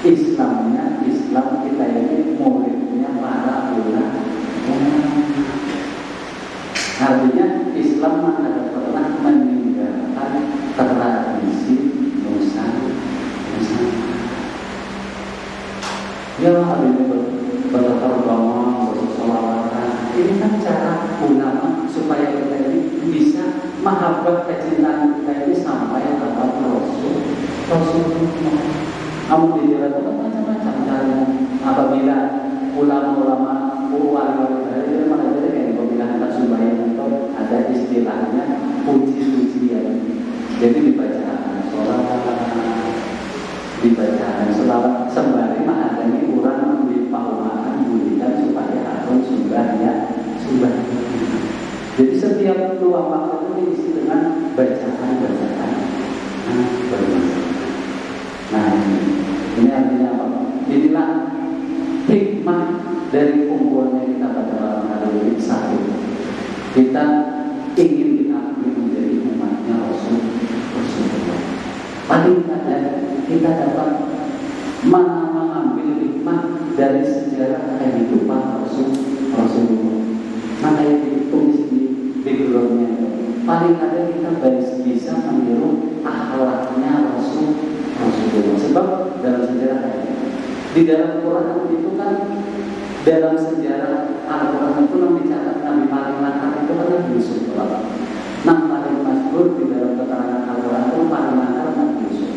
Islamnya Islam kita ini muridnya para ulama. Artinya Islam tidak pernah meninggalkan tradisi Nusantara. Ya, ini berterbangan, bersolawatan. Ini kan cara ulama supaya kita ini bisa mahabbah kecintaan kita ini sampai kepada Rasulullah. Namun di jalan itu macam-macam caranya. Apabila ulama-ulama wali-wali dari mana jadi kayak apabila hendak sembahyang itu ada istilahnya puji-pujian. Jadi dibacaan selawat sembari menghadani orang di paumakan bunyikan supaya akun sumbahnya. Jadi setiap luang waktu itu diisi dengan bacaan. Nah, ini artinya apa? Inilah hikmah dari kumpulnya kita pada malam hari ini satu. Kita ingin diakui menjadi umatnya Rasulullah. Paling tidak kita dapat mengambil hikmah dari sejarah kehidupan Rasulullah. Maka yang ditulis di backgroundnya paling ada kita bisa meniru akhlaknya Rasulullah. Sebab dalam sejarah di dalam Quran itu kan dalam sejarah Al-Quran itu yang dicatat Nabi paling lancar itu kan Nabi Yusuf. Nah, paling masyhur di dalam keterangan Al-Quran itu paling lancar Nabi Yusuf.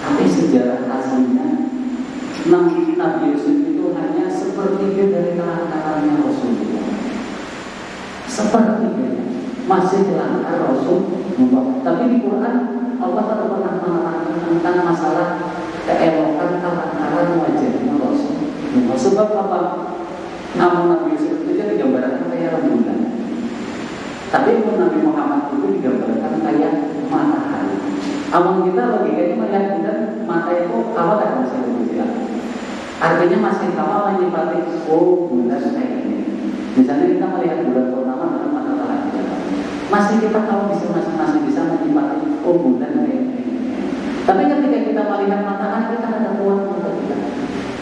Tapi sejarah aslinya Nabi Yusuf itu hanya sepertiga dari kelancarannya Rasulullah. Sepertiganya masih lancar Rasulullah. Tapi di Quran Allah tidak pernah menerangkan tentang masalah keelokan kelancaran wajahnya Rasulullah. Sebab apa? Namun Nabi Yusuf itu jadi gambaran kayak rembulan. Tapi pun Nabi Muhammad itu digambarkan kayak matahari. Awal kita logikanya melihat bulan, mata itu awal kan masih berbicara. Artinya masih awal menyifati bulan kayak ini. Misalnya kita melihat bulan purnama dengan mata telanjang, masih kita tahu masih bisa menyifati bulan kayak ini. Tapi ketika kita melihat matahari, kita ada kuat mata kita.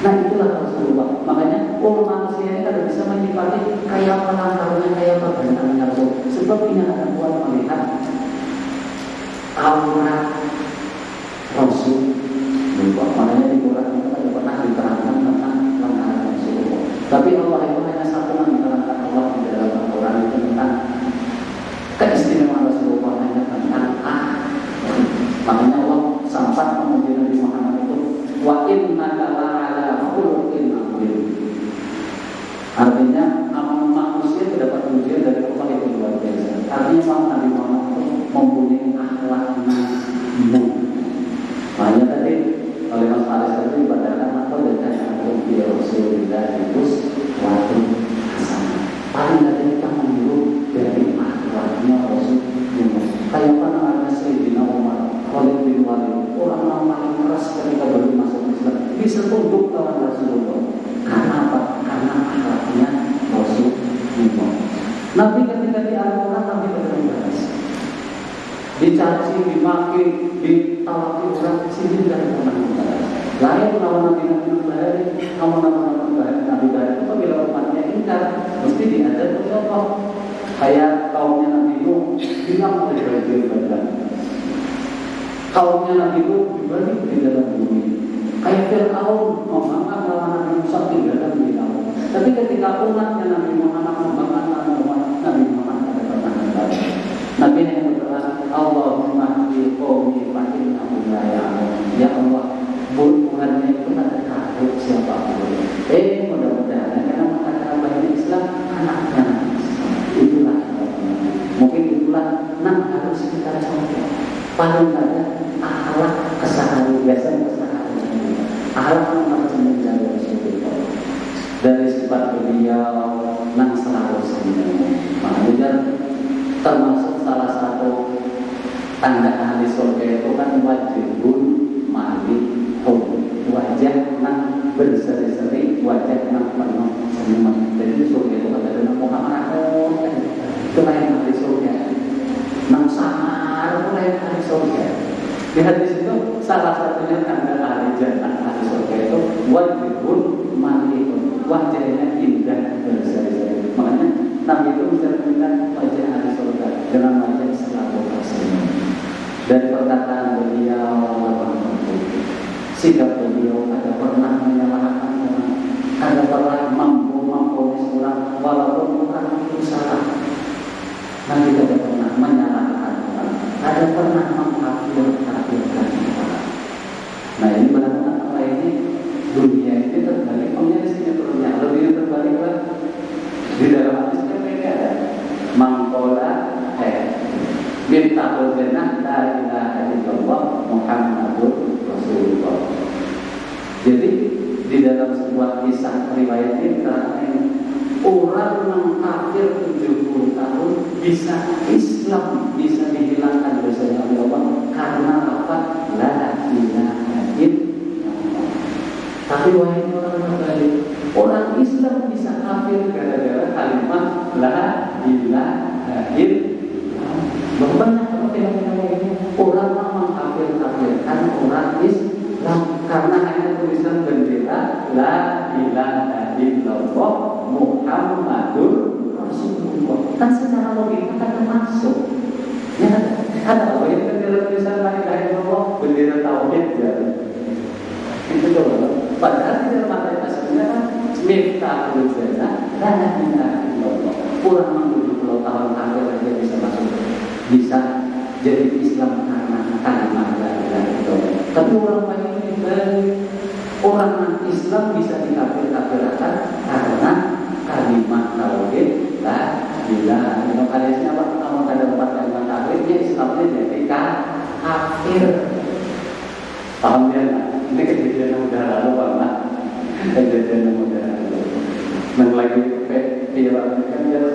Nah, itulah Rasulullah. Makanya manusia ini tidak bisa menyifati kayak penangkarannya, kayak perbentangannya Rasul. Sebab ini ada kuat melihat aura Rasulullah. Makanya di Quran itu tidak pernah diterangkan tentang penangkaran Rasulullah. Tapi Allah itu hanya satu yang diterangkan Allah di dalam Al-Quran itu tentang keistimewaan Rasulullah, hanya tentang makanya Allah sempat memuji Nabi Muhammad itu wa innaka la'ala khuluqin 'azim. Artinya amal manusia terdapat ujian dari Allah itu luar biasa. Artinya Imam Nabi Muhammad itu mempunyai akhlak mulia. Makanya tadi oleh Mas Faris tadi padahal apa dengan Nabi Rasulullah itu suatu hasanah. Paling tadi kita menurut dari akhlaknya Rasulullah. Kayak apa namanya Sayyidina Umar, Khalid bin Walid, orang paling keras ketika baru masuk Islam, bisa tunduk lawan Rasulullah. Karena apa? Karena akhlaknya Rasulullah. Nabi ketika dianugerahkan Nabi berbalas, dicaci, dimaki, ditawaki orang sini dari teman-teman. Lain lawan Nabi baik, kamu nama-nama baik Nabi baik. Apabila umatnya ingkar, mesti diajar oleh Allah. Kayak kaumnya Nabi Nuh bilang oleh banjir bandang. Kaumnya Nabi Nuh dibanding di dalam bumi. Kayak Fir'aun membangkang lawan Nabi Musa tinggalkan di laut. Tapi ketika umatnya Nabi Muhammad membangkang lawan Nabi Muhammad ada pertahanan. Nabi yang berdoa, Allahumma fi qawmi fa innahum la ya'lamun. Ya Allah, bukannya itu ada takut siapapun. Mudah-mudahan karena mengatakan bahwa Islam anaknya itulah mungkin itulah harus kita contoh. Paling tidak akhlak keseharian biasanya keseharian. Akhlak macam menjadi Rasulullah. Dari sifat beliau yang selalu senyum. Makanya termasuk salah satu tanda ahli surga itu kan wajibun malihun, wajah yang berseri-seri, wajah yang penuh senyuman. Jadi surga itu kata Nabi Muhammad itu lain ahli surga. Nang samar itu lain ahli surga. Di hadis itu salah satunya tanda ahli jannah ahli surga itu wajibun malihun, wajahnya indah berseri-seri. Makanya Nabi itu mencerminkan wajah ahli surga dengan wajah selalu tersenyum. Dari perkataan beliau, sikap beliau ada pernah menyalahkan orang, ada pernah memponis orang walaupun orang itu salah. Nabi tidak pernah menyalahkan orang, ada pernah mengkafirkan orang. Nah ini benar-benar apa ini dunia ini terbalik. Punya isinya turunnya lebih terbaliklah di dalam hadis beda. Mangkola Miftahul Jannah la ilaha illallah Muhammadur Rasulullah. Jadi di dalam sebuah kisah riwayat ini orang yang kafir 70 tahun bisa Islam, bisa dihilangkan dosanya oleh Allah karena apa? La ilaha illallah. Tapi wahai orang berbalik, orang Islam bisa kafir gara-gara kalimat la ilaha illallah. Banyak fenomena ini orang mengkafir-kafirkan orang Islam karena hanya tulisan bendera la ilaha illallah Muhammadur Rasulullah. Kan secara logika kan masuk. Ya, ada apa yang bendera tulisan la ilaha illallah bendera tauhid ya. Itu loh. Padahal di dalam ayat aslinya kan miftahul jannah la ilaha illallah. Kurang 70 tahun kafir aja bisa masuk. Bisa jadi Islam karena kalimat la ilaha illallah. Tapi orang banyak ini orang Islam bisa dikafir-kafirkan karena kalimat tauhid la ilaha illallah. Kalimatnya apa? Kamu ada 4 kalimat tauhidnya Islamnya jadi kafir. Paham ya? Ini kejadian yang udah lalu pernah. Kejadian yang udah lalu. Yang lagi viral ini kan dia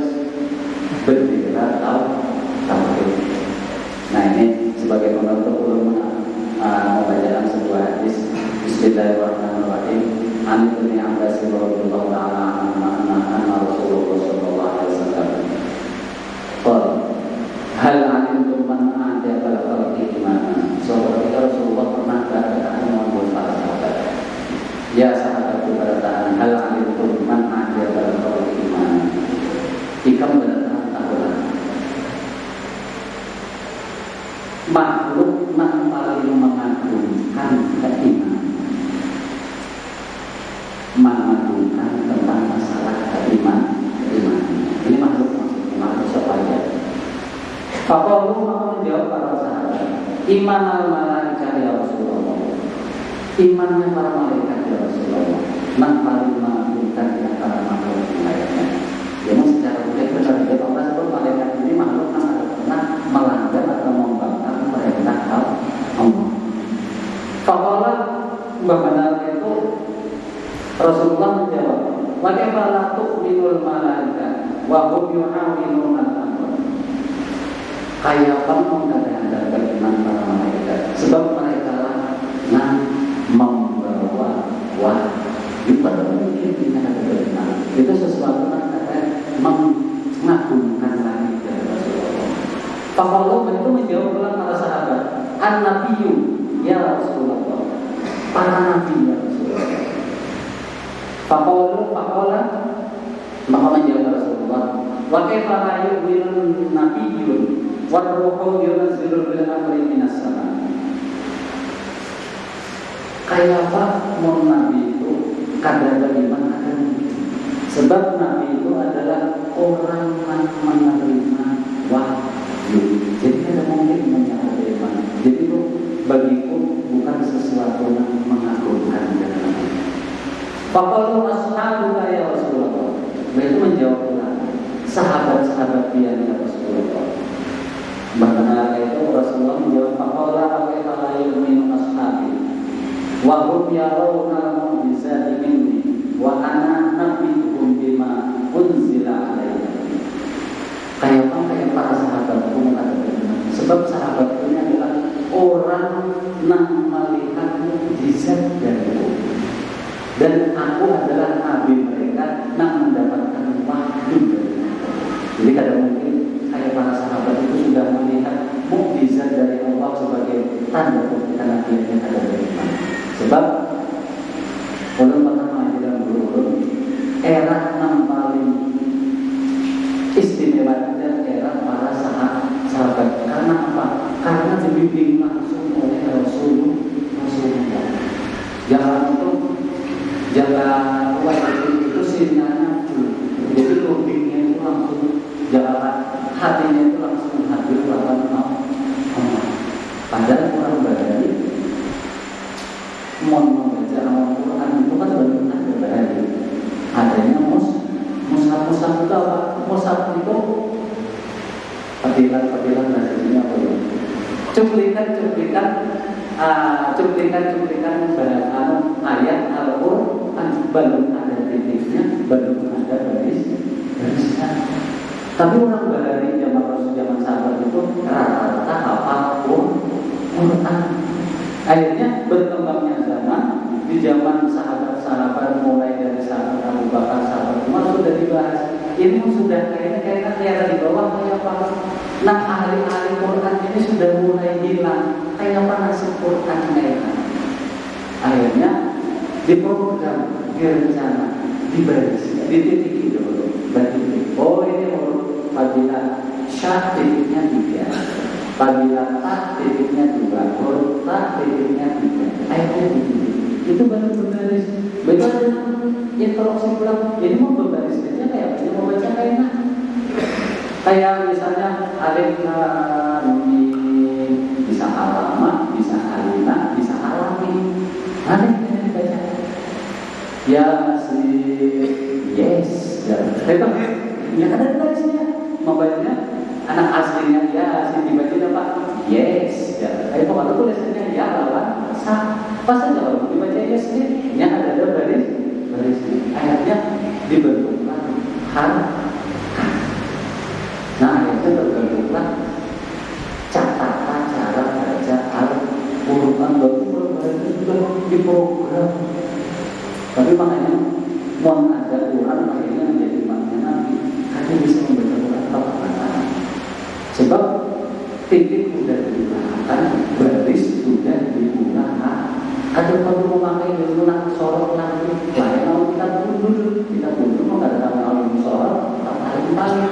bendera tauhid. Nah ini sebagai penutup ulama membacakan sebuah hadis. Bismillahirrahmanirrahim. An Ibnu Abbas radhiyallahu ta'ala anna Rasulullah sallallahu alaihi wasallam qala hal alimtum man a'jaba al-khalqi imana. Ketika Rasulullah pernah berkata dengan para sahabat, ya sahabatku berkata, hal alimtum man a'jaba al-khalqi imana. Jika berkata makhluk yang paling mengagumkan keimanan, mengagumkan tentang masalah keimanan. Ini makhluk maksudnya, makhluk siapa aja. Kalau lu mau menjawab para sahabat, iman al-malaikat ya Rasulullah, imannya para malaikat ya Rasulullah, yang paling mengagumkan di antara makhluk lain. Rasulullah menjawab, wa kaifa la tu'minul malaika wa hum yu'awinuna al-amr. Kayak apa mengadakan beriman para malaikat? Sebab mereka lah yang membawa wahyu. Pada mungkin ini ada beriman. Itu sesuatu yang mengagumkan lagi dari Rasulullah. Fakallah itu menjawab pula para sahabat, an-nabiyyu ya Rasulullah, para nabi ya Rasulullah. Fakallah maka menjawab Rasulullah, wa kaifa la yu'minun nabiyyun wa ruhu yunazzilu bil amri minas sama. Kayak apa mau nabi itu kadar beriman ada mungkin. Sebab nabi itu adalah orang yang menerima wahyu. Jadi ada mungkin menyangka beriman. Jadi itu bagiku bukan sesuatu yang mengagumkan dan Faqalu ashabuka ya Rasulullah. Mereka menjawab pula, sahabat-sahabat dia ya Rasulullah. Bahkan itu Rasulullah menjawab, faqala kaifa la yu'minu ashabi wa hum yarawna mu'jizati minni wa ana nabiyuhum bima unzila alayya. Kayak para sahabatku mengatakan, sebab sahabat ini adalah orang yang melihat mukjizat dariku. Dan aku adalah nabi mereka yang mendapatkan wahyu dari mereka. Jadi kadang mungkin kayak para sahabat itu sudah melihat mukjizat dari Allah sebagai tanda bukti nabinya ada dari mana. Sebab ulun pertama dalam ulun era yang paling istimewa adalah era para sahabat. Karena apa? Karena dibimbing langsung oleh Rasulullah. Jangan untuk jaga wajib itu sinyalnya full. Jadi logiknya itu langsung jalan, hatinya itu langsung hadir lawan Allah. Padahal orang Badari mau membaca Al-Quran itu kan belum ada Badari. Adanya mushaf itu apa? Mushaf itu petilan bahasanya apa ya? Cuplikan bahasa ayat Al-Quran belum ada titiknya, belum ada barisnya. Tapi orang Badari zaman sahabat itu rata-rata hafal Quran. Akhirnya berkembangnya zaman, di zaman sahabat-sahabat mulai dari sahabat Abu Bakar, sahabat Umar sudah dibahas. Ini sudah kayaknya di bawah kayak apa? Nah, ahli-ahli Quran ini sudah mulai hilang. Kayak apa nasib Quran mereka? Akhirnya diprogram, direncana, dibaris, dititiki dulu. Oh ini apabila syah titiknya 3, apabila tak titiknya 2, huruf tak titiknya 3. Akhirnya dititik. Itu baru berbaris. Bagaimana introduksi pulang? Ini mau berbaris aja kayak apa? Mau baca kayak misalnya alif lam mim, bisa alamat, bisa alina, bisa alami. Ada yang dibaca. Ya si yes, ya. Ya ada barisnya. Membacanya anak aslinya ya si dibaca apa? Yes, ya. Kalau kalau tulisannya ya lawan sa. Pas aja kalau dibaca yes ini ada barisnya. Akhirnya dibentuklah nah itu terbentuklah catatan cara baca Al-Quran. Baru itu sudah diprogram. Tapi makanya mau ada Quran akhirnya menjadi makna Nabi karena bisa membaca Quran tepat. Sebab titik sudah digunakan, baris sudah digunakan. Ada perlu memakai guna sorot lagi. Lain kalau kita bundur mau ada nama sorot paling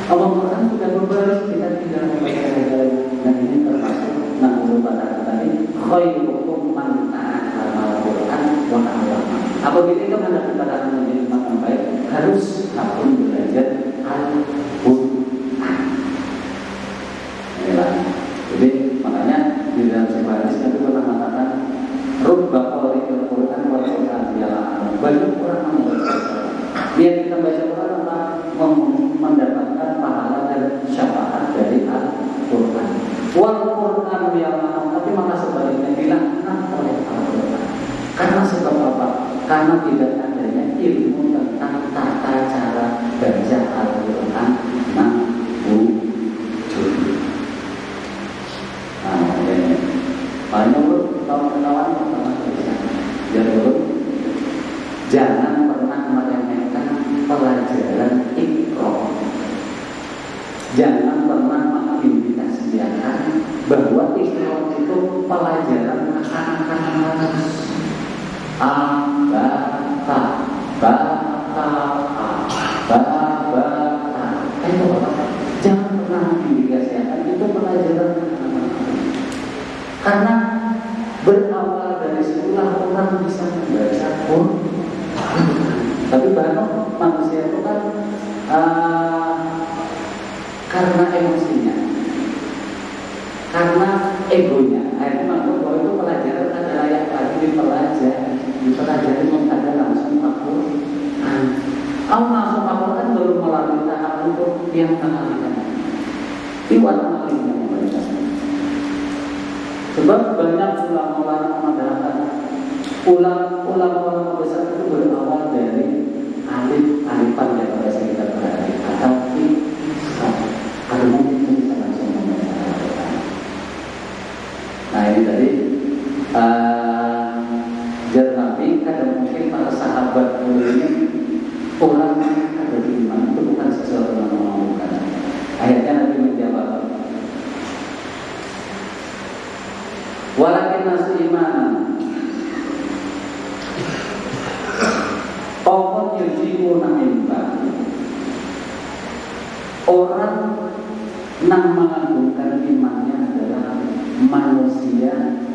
Allah Quran sudah berbaris, kita tidak membaca lagi. Dan ini termasuk nanggung pada tadi khairukum man ta'allama al-Quran wa 'allama. Apabila kita mendapat pada menjadi makna baik, harus akun belajar Al-Quran. Jadi makanya di dalam sebuah hadis itu pernah mengatakan rubba qari'il Quran wa Quran ya'lam. Banyak orang membaca. Biar kita baca Quran apa? Mendapatkan pahala dan syafaat dari Al-Quran. Wal Quran ya'lam, tapi maka sebaliknya dilaknat oleh Al-Quran. Karena sebab apa? Karena tidak adanya ilmu tentang tata cara baca Al-Quran nah wujud. Nah, ini makanya bro, kawan-kawan ya bro, jangan pernah meremehkan pelajaran Iqra. Jangan pernah mengindikasikan bahwa Iqra itu pelajaran anak-anak. Itu apa? Jangan pernah mengindikasikan itu pelajaran anak-anak. Karena berawal dari situlah orang bisa membaca Quran. Tapi bahkan manusia itu kan karena emosinya, karena egonya, akhirnya menganggap bahwa itu pelajaran adalah yang lagi dipelajari ada langsung Al-Quran. Langsung Al-Quran baru melalui tahap untuk yang mengalihkan. Iwan mengalihkan membaca. Sebab banyak ulama-ulama mengatakan ulama-ulama besar itu berawal dari alifan yang biasa kita pelajari atau ada mungkin bisa langsung membaca Al-Quran. Nah ini tadi jangan Nabi kadang mungkin para sahabat ini orang ada iman itu bukan sesuatu yang memampukan. Akhirnya Nabi menjawab, walakin nasu imanan qawmun yujibuna minta. Orang yang mengagungkan imannya adalah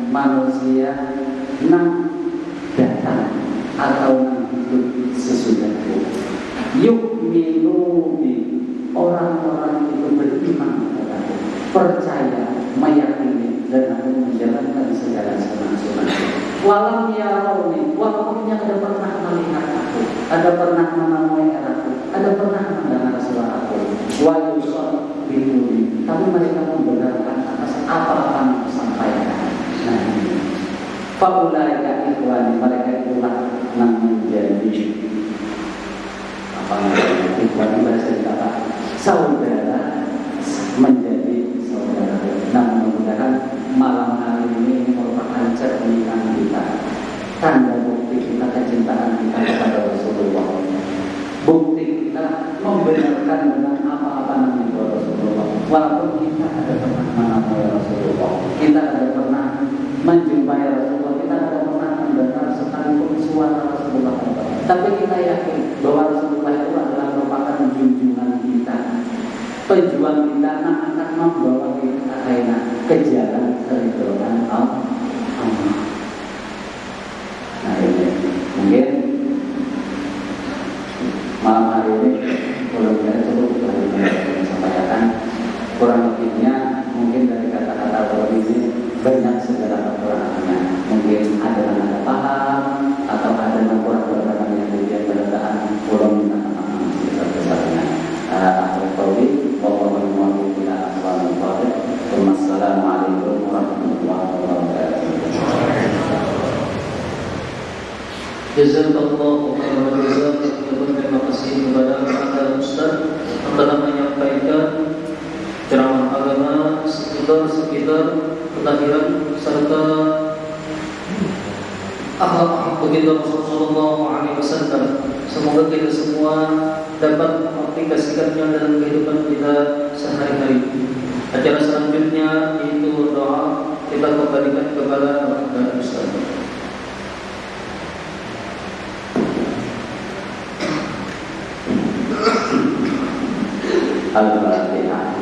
manusia yang datang atau yang hidup sesudah itu. Yu'minubi, orang-orang itu beriman kepada aku, percaya, meyakini dan aku menjalankan segala sunat-sunat. Walau yarawni, walaupun yang ada pernah melihat aku, ada pernah menemui aku, ada pernah mendengar suara aku, wa yusaddiquni, tapi mereka membenarkan atas apa-apa yang aku sampaikan. Nah, faulaika ikhwani, mereka itulah yang menjadi apa namanya? Ikhwan bahasa kata saudara, menjadi saudara. Nah, mudah-mudahan malam hari ini merupakan cerminan kita, tanda bukti kita kecintaan kita kepada Rasulullah. Bukti kita membenarkan dengan apa-apa nama Rasulullah. Walaupun kita ada pernah menemui Rasulullah, kita ada pernah menjumpai Rasulullah, kita ada pernah mendengar sekalipun suara Rasulullah, tapi kita yakin bahwa Rasulullah itu adalah merupakan junjungan kita, pejuang kita yang akan membawa kita ke jalan keridhaan Allah. Nah ini mungkin malam hari ini mudah-mudahan cukup dari yang sampaikan. Kurang lebihnya mungkin dari kata-kata kalau ini banyak segala kekurangannya. Mungkin ada yang ada paham atau ada yang kurang berkenan yang kemudian berlebihan. Kurang minta maaf sebesar-besarnya. Wassalamualaikum warahmatullahi wabarakatuh. Jazakallahu khairan jazaa. Terima kasih kepada Pak Ustaz yang telah menyampaikan ceramah agama sekitar kelahiran serta akhlak baginda Rasulullah SAW. Semoga kita semua dapat mengaplikasikannya dalam kehidupan kita sehari-hari. Acara selanjutnya yaitu doa, kita kembalikan kepada Pak Ustaz. Al-Fatihah.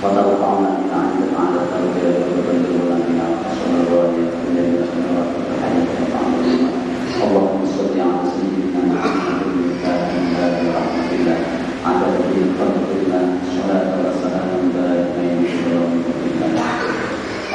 وترفعنا بك عند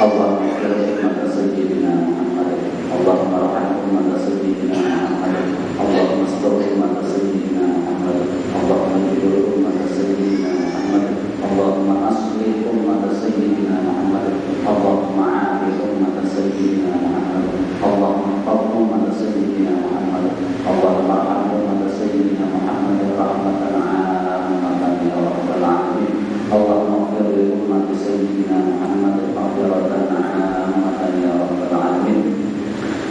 Allahumma ighfir ummata sayyidina Muhammad. Allahumma arham ummata sayyidina Muhammad. Allahumma astur ummata sayyidina Muhammad. Allahumma jibur ummata sayyidina Muhammad. Allahumma aslih ummata sayyidina Muhammad. Allahumma afi ummata sayyidina Muhammad. Allahumma qab ummata sayyidina Muhammad. Allahumma arham ummata sayyidina Muhammad rahmatan 'ammatan ya rabbal alamin. Allahumma ighfir li ummati sayyidina Muhammad maghfiratan 'ammatan ya rabbal alamin.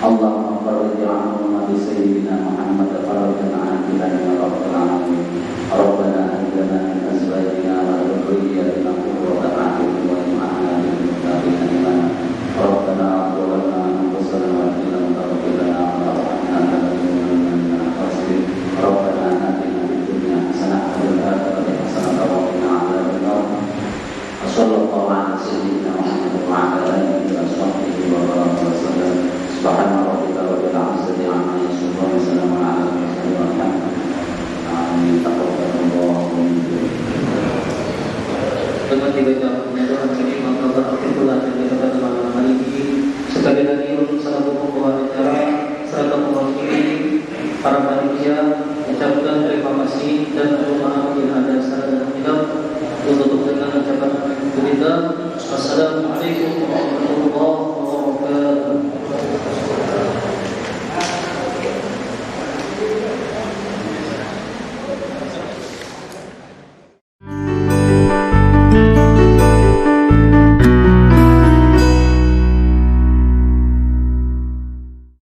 Allahumma farij 'an ummati sayyidina Muhammad farajan 'ajilan ya rabbal alamin. Rabbana hab lana min azwajina wa dhurriyyatina qurrata a'yun waj'alna lil muttaqina imama. Rabbana zalamna anfusana wa in lam taghfir lana wa tarhamna lanakunanna minal khasirin. Rabbana atina fid dunya hasanah wa fil akhirati hasanah wa qina adzabannar. Sallallahu ala sayyidina Muhammad wa ala alihi wa sahbihi wa baraka wa sallam. Subhana rabbika rabbil izzati amma yasifun wa salamun ala al-mursalin walhamdulillahi. Amin. Taqabbalallahu minna. Dengan dibaca doa ini maka berakhir pula kegiatan malam hari ini. Sekali lagi untuk selaku pembawa acara serta mewakili para panitia ucapkan terima kasih dan maaf bila ada salah dan hilaf. Tutup dengan ucapan kita. Wassalamualaikum warahmatullahi wabarakatuh.